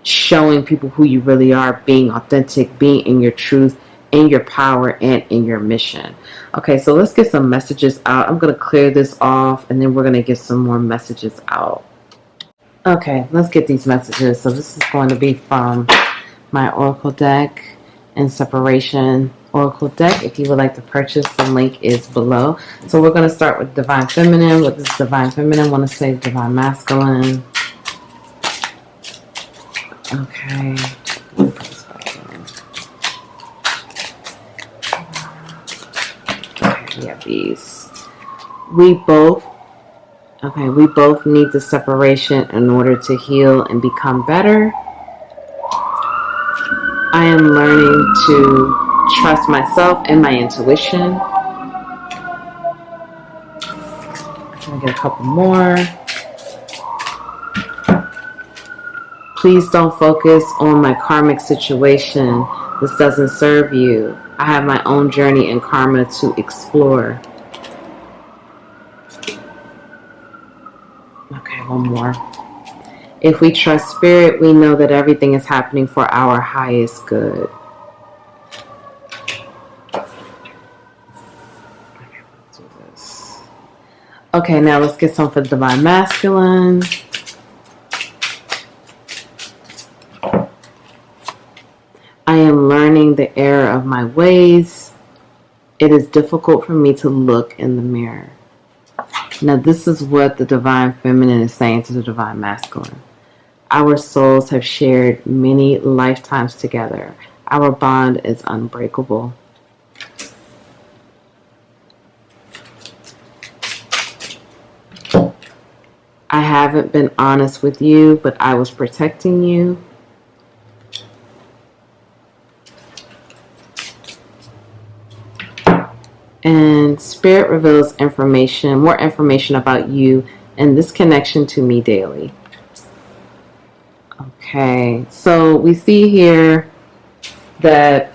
showing people who you really are, being authentic, being in your truth, in your power, and in your mission. Okay, so let's get some messages out. I'm going to clear this off, and then we're going to get some more messages out. Okay, let's get these messages. So this is going to be from my Oracle deck and Separation Oracle deck. If you would like to purchase, the link is below. So we're going to start with Divine Feminine. What does Divine Feminine want to say? Divine Masculine. Okay. We have these. We both need the separation in order to heal and become better. I am learning to trust myself and my intuition. Can I get a couple more? Please don't focus on my karmic situation. This doesn't serve you. I have my own journey in karma to explore. Okay, one more. If we trust spirit, we know that everything is happening for our highest good. Okay, now let's get some for the Divine Masculine. I am learning the error of my ways. It is difficult for me to look in the mirror. Now, this is what the Divine Feminine is saying to the Divine Masculine. Our souls have shared many lifetimes together. Our bond is unbreakable. I haven't been honest with you, but I was protecting you. And Spirit reveals information, more information about you and this connection to me daily. Okay, so we see here that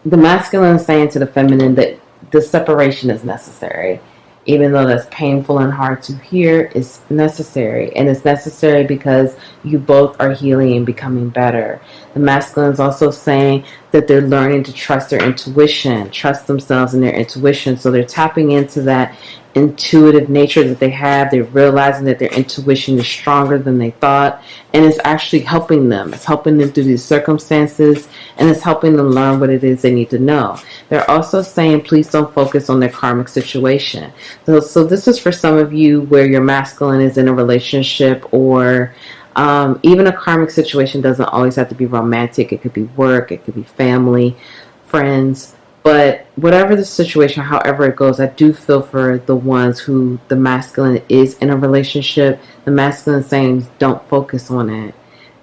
the masculine is saying to the feminine that the separation is necessary. Even though that's painful and hard to hear, it's necessary. And it's necessary because you both are healing and becoming better. The masculine is also saying that they're learning to trust their intuition, trust themselves and their intuition. So they're tapping into that intuitive nature that they have. They're realizing that their intuition is stronger than they thought. And it's actually helping them. It's helping them through these circumstances. And it's helping them learn what it is they need to know. They're also saying, please don't focus on their karmic situation. So this is for some of you where your masculine is in a relationship, or even a karmic situation doesn't always have to be romantic. It could be work, it could be family, friends. But whatever the situation, however it goes, I do feel for the ones who the masculine is in a relationship. The masculine saying, don't focus on it.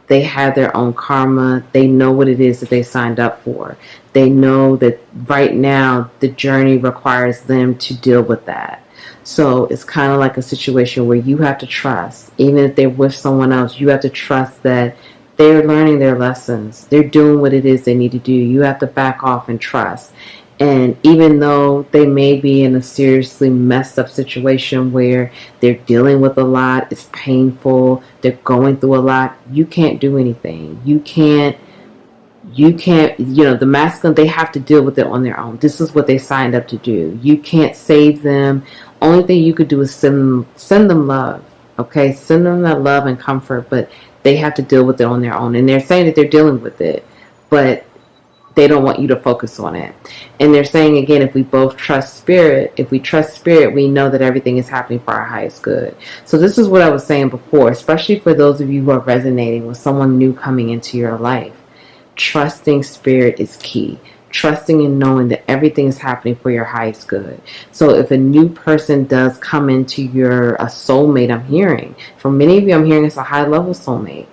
They have their own karma. They know what it is that they signed up for. They know that right now the journey requires them to deal with that. So it's kind of like a situation where you have to trust. Even if they're with someone else, you have to trust that they're learning their lessons. They're doing what it is they need to do. You have to back off and trust. And even though they may be in a seriously messed up situation where they're dealing with a lot, it's painful, they're going through a lot, you can't do anything. You can't, the masculine, they have to deal with it on their own. This is what they signed up to do. You can't save them. Only thing you could do is send them love. Okay? Send them that love and comfort, but they have to deal with it on their own. And they're saying that they're dealing with it, but they don't want you to focus on it. And they're saying again, if we both trust spirit, we know that everything is happening for our highest good. So this is what I was saying before, especially for those of you who are resonating with someone new coming into your life. Trusting spirit is key. Trusting and knowing that everything is happening for your highest good. So if a new person does come into a soulmate, I'm hearing, for many of you, I'm hearing it's a high level soulmate.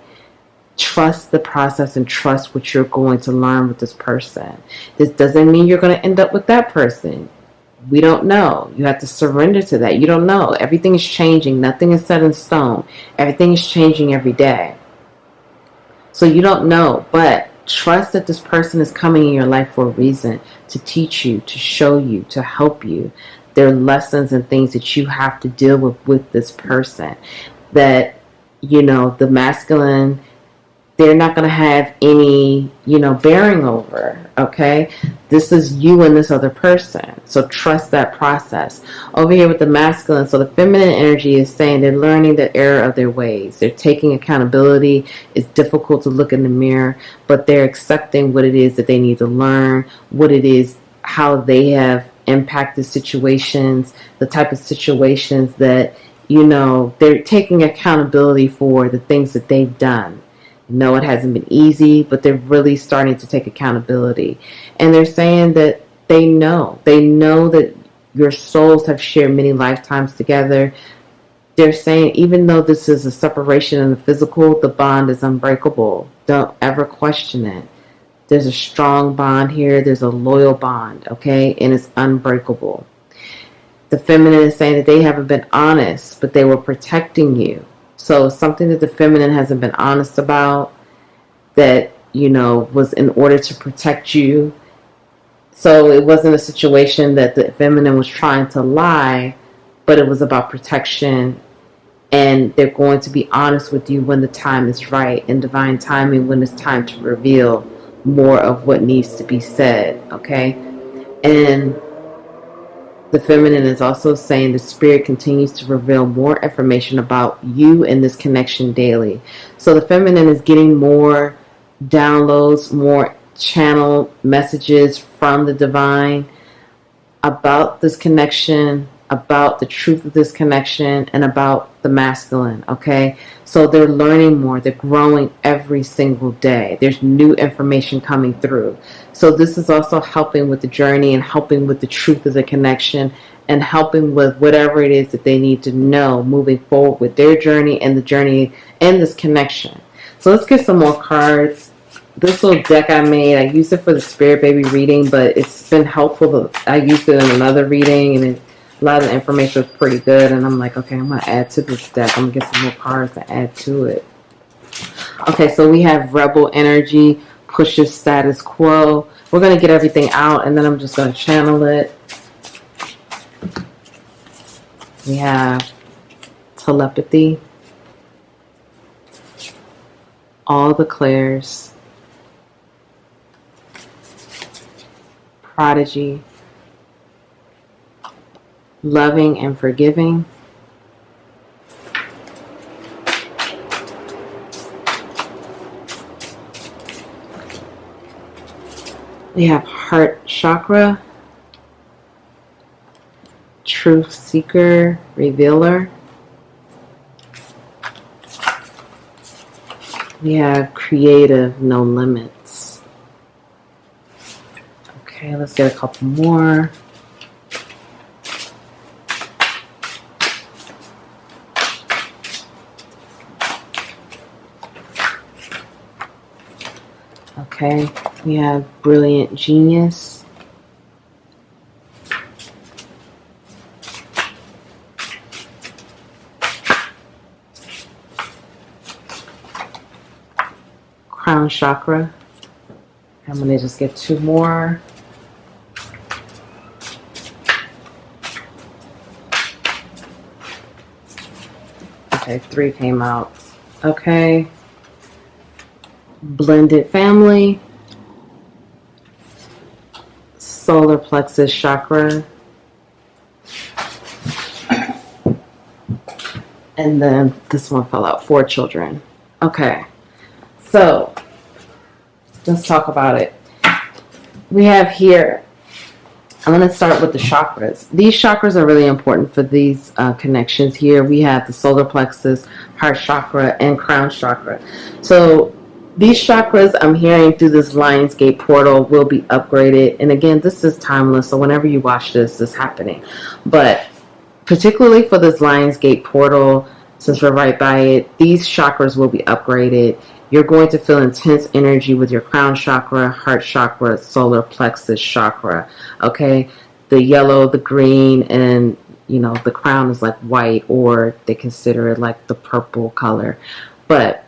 Trust the process and trust what you're going to learn with this person. This doesn't mean you're going to end up with that person. We don't know. You have to surrender to that. You don't know. Everything is changing. Nothing is set in stone. Everything is changing every day. So you don't know, but trust that this person is coming in your life for a reason, to teach you, to show you, to help you. There are lessons and things that you have to deal with this person. That, the masculine, they're not going to have any, bearing over, okay? This is you and this other person. So trust that process. Over here with the masculine, so the feminine energy is saying they're learning the error of their ways. They're taking accountability. It's difficult to look in the mirror, but they're accepting what it is that they need to learn, what it is, how they have impacted situations, the type of situations that, they're taking accountability for the things that they've done. No, it hasn't been easy, but they're really starting to take accountability. And they're saying that they know that your souls have shared many lifetimes together. They're saying even though this is a separation in the physical, the bond is unbreakable. Don't ever question it. There's a strong bond here. There's a loyal bond, okay? And it's unbreakable. The feminine is saying that they haven't been honest, but they were protecting you. So something that the feminine hasn't been honest about, that, was in order to protect you. So it wasn't a situation that the feminine was trying to lie, but it was about protection. And they're going to be honest with you when the time is right, in divine timing, when it's time to reveal more of what needs to be said, okay? And the feminine is also saying the spirit continues to reveal more information about you and this connection daily. So the feminine is getting more downloads, more channel messages from the divine about this connection, about the truth of this connection, and about the masculine, okay? So they're learning more. They're growing every single day. There's new information coming through. So this is also helping with the journey and helping with the truth of the connection and helping with whatever it is that they need to know moving forward with their journey and the journey and this connection. So let's get some more cards. This little deck I made, I used it for the Spirit Baby reading, but it's been helpful. I used it in another reading, and a lot of the information was pretty good. And I'm like, okay, I'm going to add to this deck. I'm going to get some more cards to add to it. Okay, so we have Rebel Energy, pushes status quo. We're going to get everything out, and then I'm just going to channel it. We have Telepathy, all the clairs, Prodigy, Loving and Forgiving, we have Heart Chakra, Truth Seeker, Revealer, we have Creative, No Limits. Okay, let's get a couple more. Okay, we have Brilliant Genius, Crown Chakra. I'm going to just get two more. Okay, three came out. Okay. Blended Family, Solar Plexus Chakra, and then this one fell out, 4 children. Okay, so let's talk about it. we have here, I'm going to start with the chakras. These chakras are really important for these connections here. We have the solar plexus, heart chakra, and crown chakra. So these chakras, I'm hearing through this Lionsgate portal, will be upgraded. And again, this is timeless, so whenever you watch this is happening. But particularly for this Lionsgate portal, since we're right by it, these chakras will be upgraded. You're going to feel intense energy with your crown chakra, heart chakra, solar plexus chakra. Okay, the yellow, the green, and the crown is like white, or they consider it like the purple color. But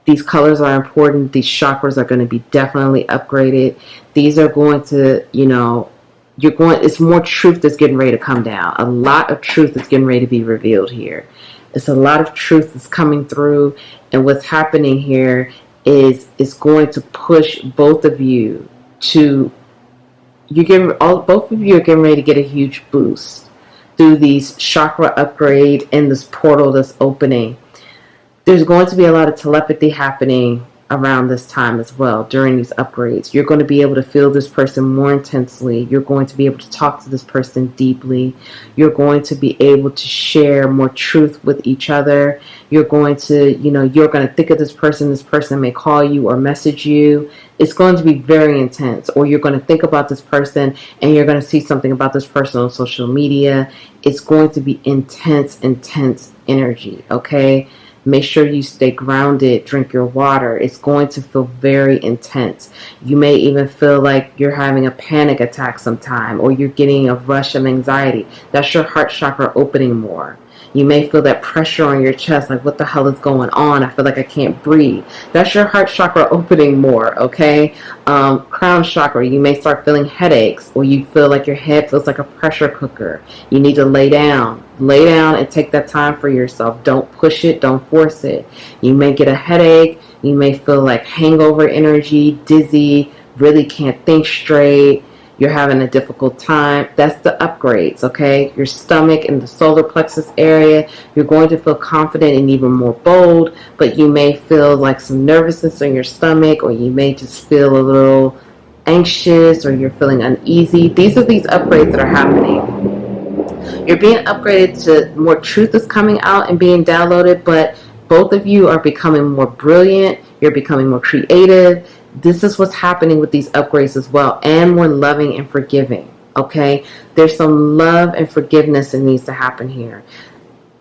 these colors are important. These chakras are going to be definitely upgraded. These are going to, it's more truth that's getting ready to come down. A lot of truth is getting ready to be revealed here. It's a lot of truth that's coming through, and what's happening here is going to push both of you to both of you are getting ready to get a huge boost through these chakra upgrade and this portal that's opening. There's going to be a lot of telepathy happening around this time as well during these upgrades. You're going to be able to feel this person more intensely. You're going to be able to talk to this person deeply. You're going to be able to share more truth with each other. You're going to, you're going to think of this person. This person may call you or message you. It's going to be very intense. Or you're going to think about this person and you're going to see something about this person on social media. It's going to be intense energy, okay? Make sure you stay grounded, drink your water. It's going to feel very intense. You may even feel like you're having a panic attack sometime, or you're getting a rush of anxiety. That's your heart chakra opening more. You may feel that pressure on your chest, like, what the hell is going on? I feel like I can't breathe. That's your heart chakra opening more, okay? Crown chakra, you may start feeling headaches, or you feel like your head feels like a pressure cooker. You need to lay down. Lay down and take that time for yourself. Don't push it. Don't force it. You may get a headache. You may feel like hangover energy, dizzy, really can't think straight. You're having a difficult time. That's the upgrades, okay? Your stomach and the solar plexus area, you're going to feel confident and even more bold, but you may feel like some nervousness in your stomach, or you may just feel a little anxious, or you're feeling uneasy. These are these upgrades that are happening. You're being upgraded to more truth is coming out and being downloaded, but both of you are becoming more brilliant. You're becoming more creative. This is what's happening with these upgrades as well, and more loving and forgiving, okay? There's some love and forgiveness that needs to happen here.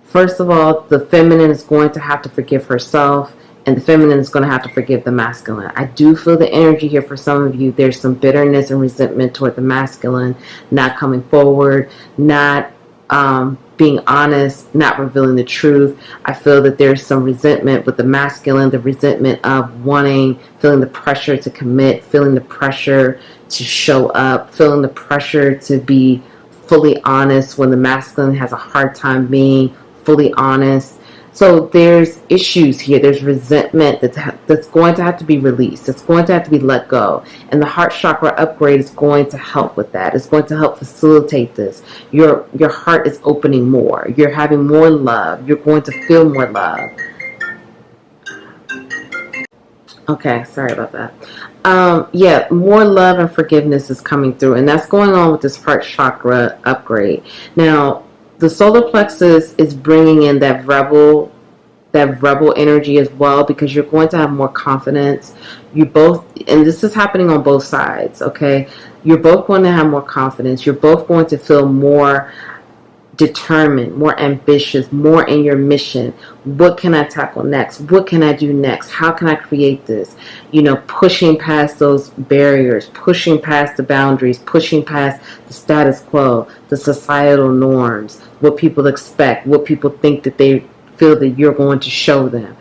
First of all, the feminine is going to have to forgive herself, and the feminine is going to have to forgive the masculine. I do feel the energy here for some of you. There's some bitterness and resentment toward the masculine, not coming forward, not being honest, not revealing the truth. I feel that there's some resentment with the masculine, the resentment of feeling the pressure to commit, feeling the pressure to show up, feeling the pressure to be fully honest when the masculine has a hard time being fully honest. So there's issues here. There's resentment that's going to have to be released. It's going to have to be let go. And the heart chakra upgrade is going to help with that. It's going to help facilitate this. Your heart is opening more. You're having more love. You're going to feel more love. Okay, sorry about that. Yeah, more love and forgiveness is coming through. And that's going on with this heart chakra upgrade. Now, the solar plexus is bringing in that rebel energy as well, because you're going to have more confidence. You both, and this is happening on both sides, okay? You're both going to have more confidence. You're both going to feel more determined, more ambitious, more in your mission. What can I tackle next? What can I do next? How can I create this? Pushing past those barriers, pushing past the boundaries, pushing past the status quo, the societal norms, what people expect, what people think that they feel that you're going to show them.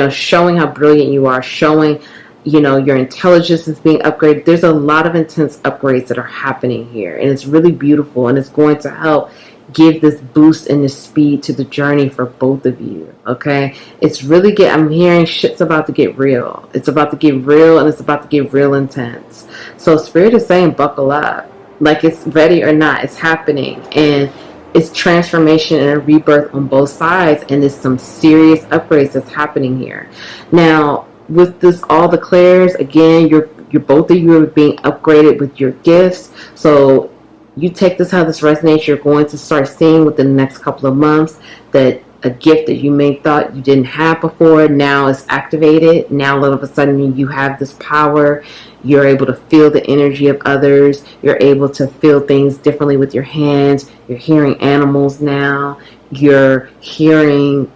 Showing how brilliant you are, showing, your intelligence is being upgraded. There's a lot of intense upgrades that are happening here, and it's really beautiful, and it's going to help give this boost and this speed to the journey for both of you, okay? It's really I'm hearing shit's about to get real. It's about to get real, and it's about to get real intense. So Spirit is saying buckle up. Like, it's ready or not, it's happening. And it's transformation and a rebirth on both sides, and there's some serious upgrades that's happening here. Now, with this, all the clairs, again, you're both of you are being upgraded with your gifts. So you take this how this resonates. You're going to start seeing within the next couple of months that a gift that you may thought you didn't have before now is activated. Now all of a sudden you have this power. You're able to feel the energy of others. You're able to feel things differently with your hands. You're hearing animals now. You're hearing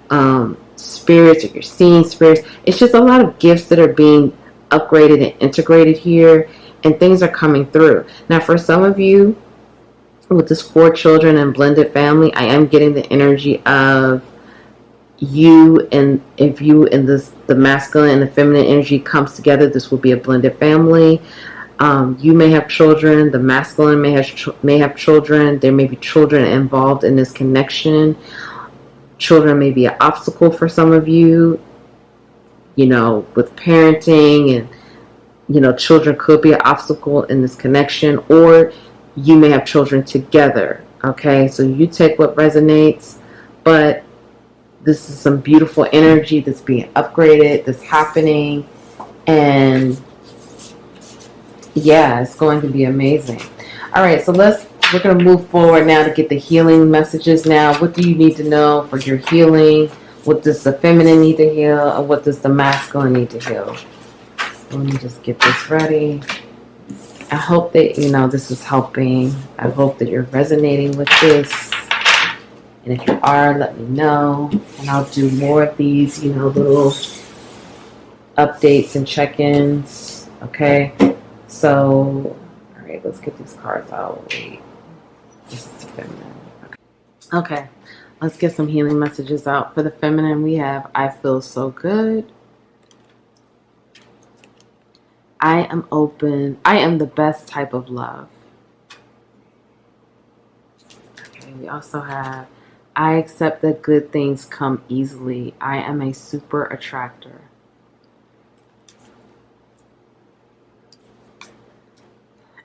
spirits, or you're seeing spirits. It's just a lot of gifts that are being upgraded and integrated here, and things are coming through. Now, for some of you with this 4 children and blended family, I am getting the energy of you, and if you and this, the masculine and the feminine energy comes together, this will be a blended family. You may have children. The masculine may have children. There may be children involved in this connection. Children may be an obstacle for some of you, with parenting, and, children could be an obstacle in this connection, or you may have children together. Okay, so you take what resonates, but this is some beautiful energy that's being upgraded, that's happening, and yeah, it's going to be amazing. All right, so we're going to move forward now to get the healing messages now. What do you need to know for your healing? What does the feminine need to heal? Or what does the masculine need to heal? Let me just get this ready. I hope that, this is helping. I hope that you're resonating with this. And if you are, let me know. And I'll do more of these, little updates and check-ins. Okay? So, all right, let's get these cards out. Wait. This is the feminine. Okay, let's get some healing messages out. For the feminine, we have, I feel so good. I am open. I am the best type of love. Okay, we also have, I accept that good things come easily. I am a super attractor.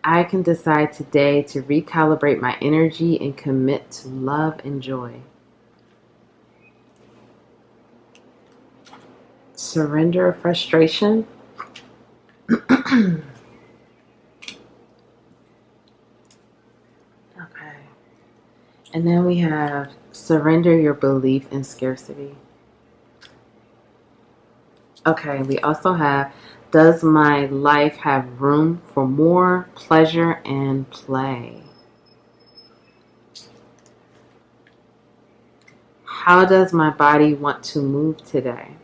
I can decide today to recalibrate my energy and commit to love and joy. Surrender frustration. Okay. And then we have surrender your belief in scarcity. Okay, we also have, does my life have room for more pleasure and play? How does my body want to move today?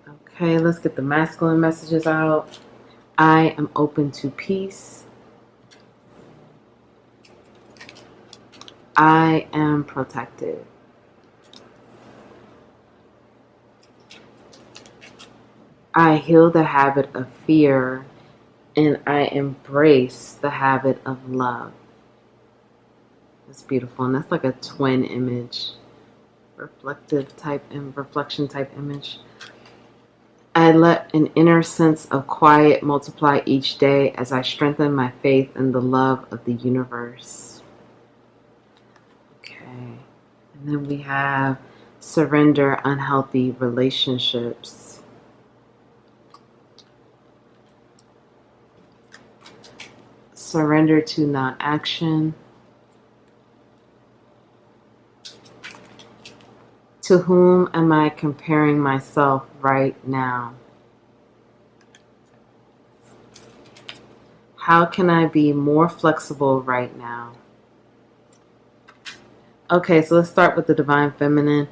Okay, let's get the masculine messages out. I am open to peace. I am protected. I heal the habit of fear, and I embrace the habit of love. That's beautiful, and that's like a twin image, reflection type image. I let an inner sense of quiet multiply each day as I strengthen my faith in the love of the universe. Okay, and then we have surrender unhealthy relationships. Surrender to non-action. To whom am I comparing myself right now? How can I be more flexible right now? Okay, so let's start with the divine feminine.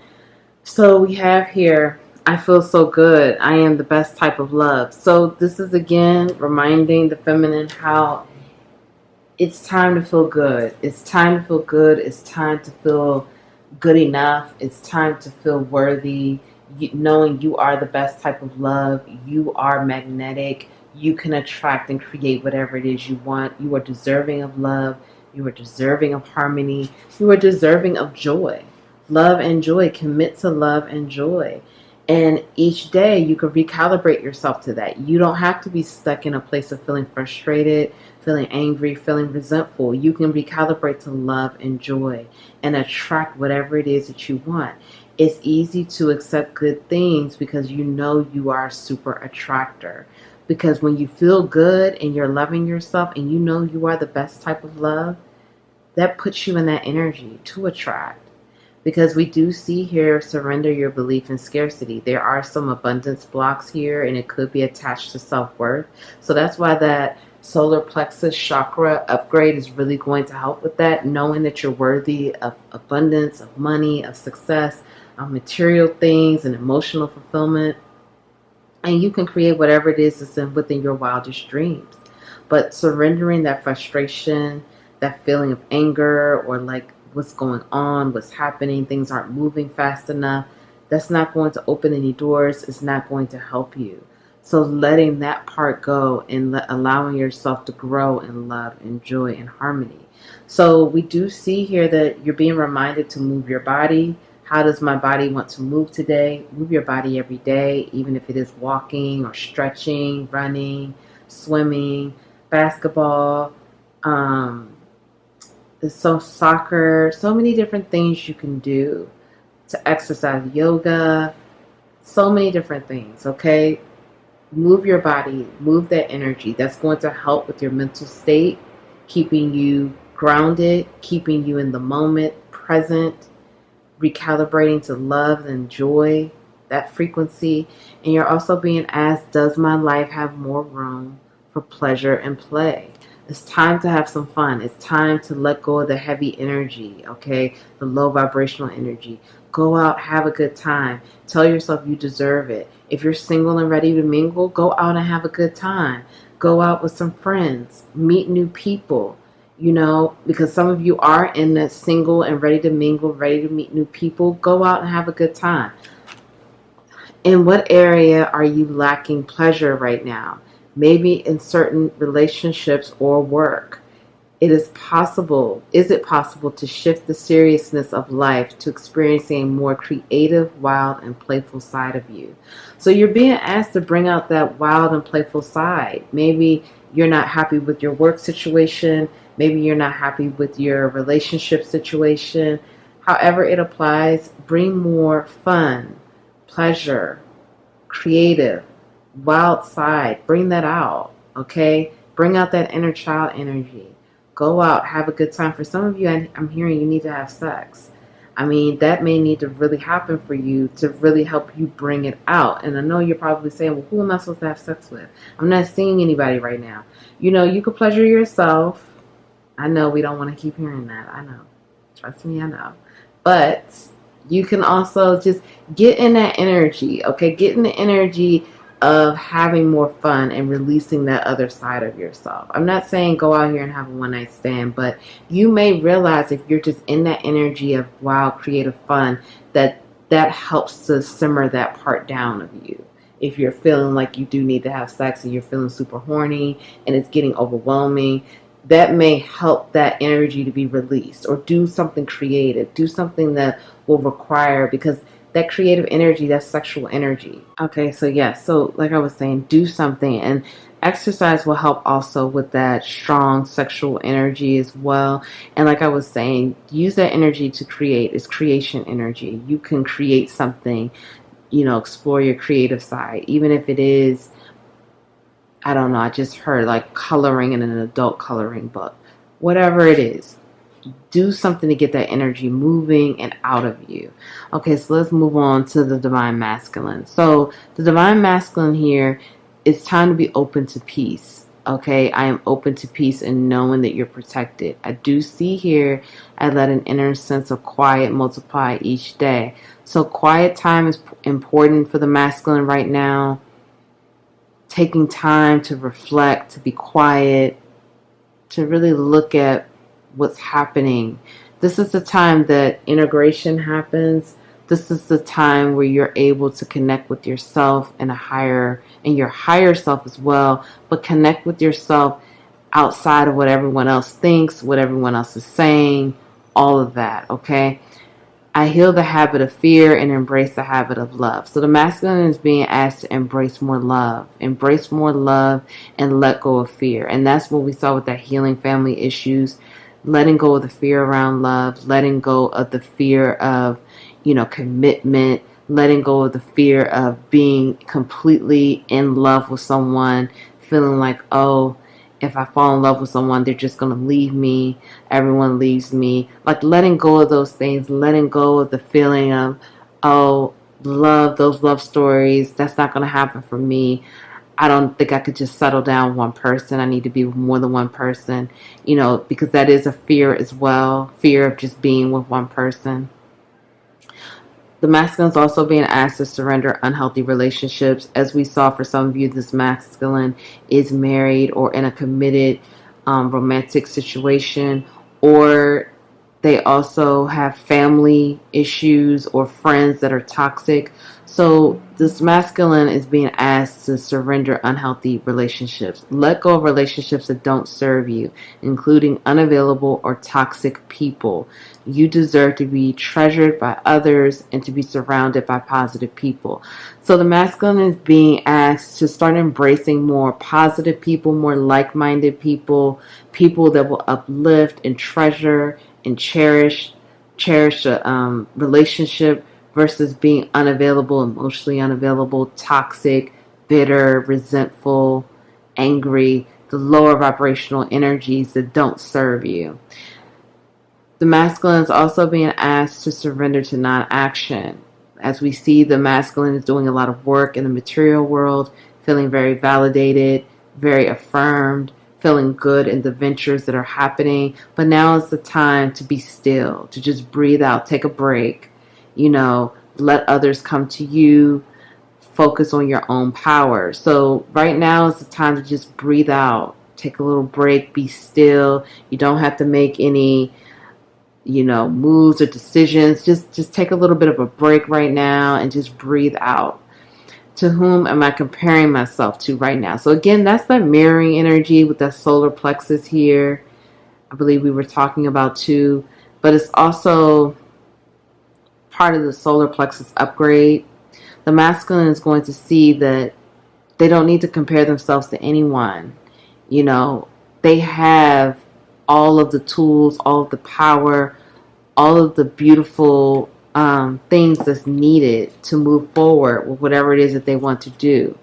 So we have here, I feel so good. I am the best type of love. So this is again reminding the feminine how it's time to feel good. It's time to feel good. It's time to feel good enough. It's time to feel worthy, knowing you are the best type of love. You are magnetic. You can attract and create whatever it is you want. You are deserving of love. You are deserving of harmony. You are deserving of joy. Love and joy. Commit to love and joy. And each day you can recalibrate yourself to that. You don't have to be stuck in a place of feeling frustrated, feeling angry, feeling resentful. You can recalibrate to love and joy and attract whatever it is that you want. It's easy to accept good things because you know you are a super attractor. Because when you feel good and you're loving yourself and you know you are the best type of love, that puts you in that energy to attract. Because we do see here, surrender your belief in scarcity. There are some abundance blocks here, and it could be attached to self-worth. So that's why that solar plexus chakra upgrade is really going to help with that, knowing that you're worthy of abundance, of money, of success, of material things, and emotional fulfillment. And you can create whatever it is that's within your wildest dreams. But surrendering that frustration, that feeling of anger, or like what's going on, what's happening, things aren't moving fast enough, that's not going to open any doors. It's not going to help you. So letting that part go and allowing yourself to grow in love and joy and harmony. So we do see here that you're being reminded to move your body. How does my body want to move today? Move your body every day, even if it is walking or stretching, running, swimming, basketball, so soccer, so many different things you can do to exercise, yoga, so many different things, okay? Move your body, move that energy. That's going to help with your mental state, keeping you grounded, keeping you in the moment, present, recalibrating to love and joy, that frequency. And you're also being asked, does my life have more room for pleasure and play? It's time to have some fun. It's time to let go of the heavy energy, okay? The low vibrational energy. Go out, have a good time. Tell yourself you deserve it. If you're single and ready to mingle, go out and have a good time. Go out with some friends. Meet new people, you know, because some of you are in that single and ready to mingle, ready to meet new people. Go out and have a good time. In what area are you lacking pleasure right now? Maybe in certain relationships or work. It is possible. Is it possible to shift the seriousness of life to experiencing a more creative, wild, and playful side of you? So you're being asked to bring out that wild and playful side. Maybe you're not happy with your work situation. Maybe you're not happy with your relationship situation. However it applies, bring more fun, pleasure, creative, wild side. Bring that out, okay? Bring out that inner child energy. Go out, have a good time. For some of you, I'm hearing you need to have sex. I mean, that may need to really happen for you to really help you bring it out. And I know you're probably saying, well, who am I supposed to have sex with? I'm not seeing anybody right now. You know, you could pleasure yourself. I know we don't want to keep hearing that. I know. Trust me, I know. But you can also just get in that energy, okay? Get in the energy of having more fun and releasing that other side of yourself. I'm not saying go out here and have a one-night stand, but you may realize if you're just in that energy of wild, creative fun, that helps to simmer that part down of you. If you're feeling like you do need to have sex and you're feeling super horny and it's getting overwhelming, that may help that energy to be released. Or do something creative. Do something that will require, because that creative energy, that's sexual energy. Okay, so yes, so like I was saying, do something. And exercise will help also with that strong sexual energy as well. And like I was saying, use that energy to create. It's creation energy. You can create something, you know, explore your creative side. Even if it is, I don't know, I just heard like coloring in an adult coloring book. Whatever it is. Do something to get that energy moving and out of you. Okay, so let's move on to the divine masculine. So the divine masculine here, it's time to be open to peace. Okay, I am open to peace and knowing that you're protected. I do see here, I let an inner sense of quiet multiply each day. So quiet time is important for the masculine right now. Taking time to reflect, to be quiet, to really look at what's happening. This is the time that integration happens. This is the time where you're able to connect with yourself and your higher self as well, but connect with yourself outside of what everyone else thinks, what everyone else is saying, all of that, okay? I heal the habit of fear and embrace the habit of love. So the masculine is being asked to embrace more love and let go of fear. And that's what we saw with that healing family issues. Letting go of the fear around love, letting go of the fear of, you know, commitment, letting go of the fear of being completely in love with someone, feeling like, oh, if I fall in love with someone, they're just going to leave me. Everyone leaves me. Like letting go of those things, letting go of the feeling of, oh, love, those love stories, that's not going to happen for me. I don't think I could just settle down one person. I need to be with more than one person, because that is a fear as well. Fear of just being with one person. The masculine is also being asked to surrender unhealthy relationships. As we saw, for some of you, this masculine is married or in a committed romantic situation, or they also have family issues or friends that are toxic. So this masculine is being asked to surrender unhealthy relationships. Let go of relationships that don't serve you, including unavailable or toxic people. You deserve to be treasured by others and to be surrounded by positive people. So the masculine is being asked to start embracing more positive people, more like-minded people, people that will uplift and treasure and cherish a relationship versus being unavailable, emotionally unavailable, toxic, bitter, resentful, angry, the lower vibrational energies that don't serve you. The masculine is also being asked to surrender to non-action. As we see, the masculine is doing a lot of work in the material world, feeling very validated, very affirmed, feeling good in the ventures that are happening. But now is the time to be still, to just breathe out, take a break, let others come to you, focus on your own power. So right now is the time to just breathe out, take a little break, be still. You don't have to make any moves or decisions. Just take a little bit of a break right now and just breathe out. To whom am I comparing myself to right now? So again, that's that mirroring energy with that solar plexus here. I believe we were talking about too, but it's also part of the solar plexus upgrade. The masculine is going to see that they don't need to compare themselves to anyone. They have all of the tools, all of the power, all of the beautiful things that's needed to move forward with whatever it is that they want to do.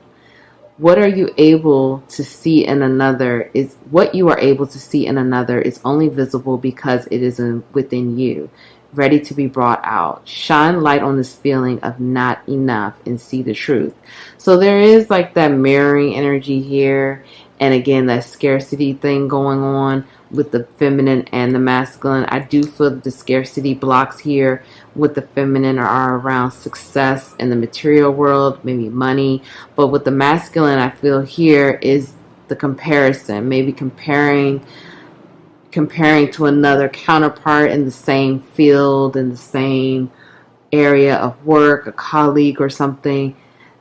What are you able to see in another is what you are able to see in another is only visible because it is within you, ready to be brought out. Shine light on this feeling of not enough and see the truth. So there is like that mirroring energy here. And again, that scarcity thing going on with the feminine and the masculine. I do feel that the scarcity blocks here with the feminine are around success in the material world, maybe money. But with the masculine, I feel here is the comparison, maybe comparing to another counterpart in the same field, in the same area of work, a colleague or something,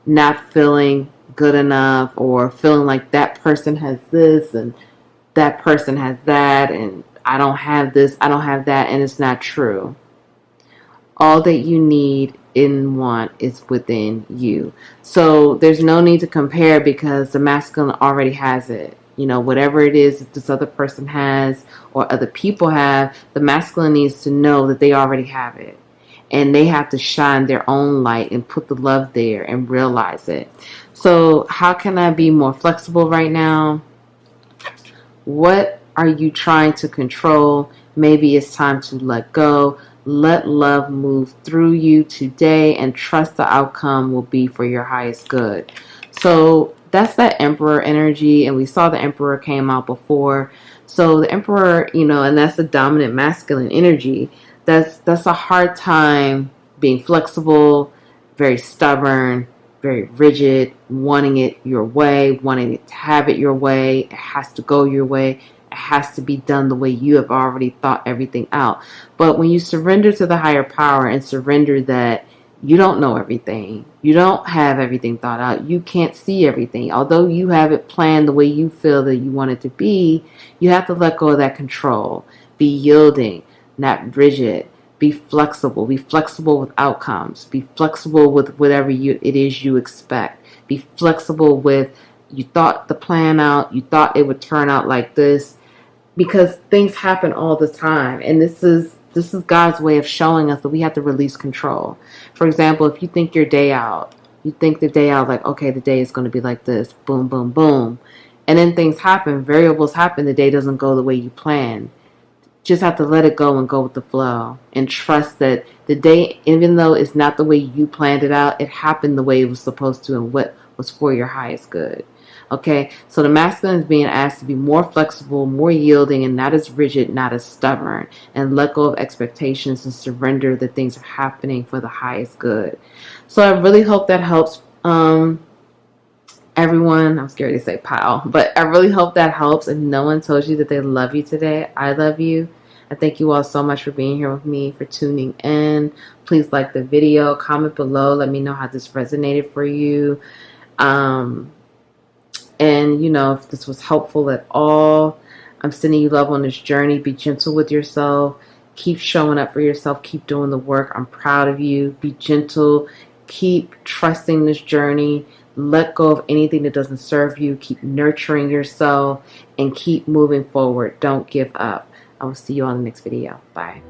not feeling good enough or feeling like that person has this and that person has that and I don't have this, I don't have that, and it's not true. All that you need and want is within you. So there's no need to compare because the masculine already has it. Whatever it is that this other person has or other people have, the masculine needs to know that they already have it. And they have to shine their own light and put the love there and realize it. So how can I be more flexible right now? What are you trying to control? Maybe it's time to let go. Let love move through you today and trust the outcome will be for your highest good. So that's that Emperor energy, and we saw the Emperor came out before. So the Emperor, and that's the dominant masculine energy. That's a hard time being flexible, very stubborn, very rigid, wanting it your way, wanting it to have it your way. It has to go your way. It has to be done the way you have already thought everything out. But when you surrender to the higher power and surrender that you don't know everything, you don't have everything thought out, you can't see everything. Although you have it planned the way you feel that you want it to be, you have to let go of that control. Be yielding, not rigid. Be flexible. Be flexible with outcomes. Be flexible with whatever it is you expect. Be flexible with, you thought the plan out, you thought it would turn out like this, because things happen all the time. And this is This is God's way of showing us that we have to release control. For example, if you think your day out, you think the day out like, okay, the day is going to be like this, boom, boom, boom. And then things happen, variables happen, the day doesn't go the way you planned. Just have to let it go and go with the flow and trust that the day, even though it's not the way you planned it out, it happened the way it was supposed to and what was for your highest good. Okay, so the masculine is being asked to be more flexible, more yielding, and not as rigid, not as stubborn, and let go of expectations and surrender that things are happening for the highest good. So I really hope that helps everyone. I'm scared to say pal, but I really hope that helps. If no one told you that they love you today, I love you. I thank you all so much for being here with me, for tuning in. Please like the video, comment below, let me know how this resonated for you. And, you know, if this was helpful at all, I'm sending you love on this journey. Be gentle with yourself. Keep showing up for yourself. Keep doing the work. I'm proud of you. Be gentle. Keep trusting this journey. Let go of anything that doesn't serve you. Keep nurturing yourself and keep moving forward. Don't give up. I will see you on the next video. Bye.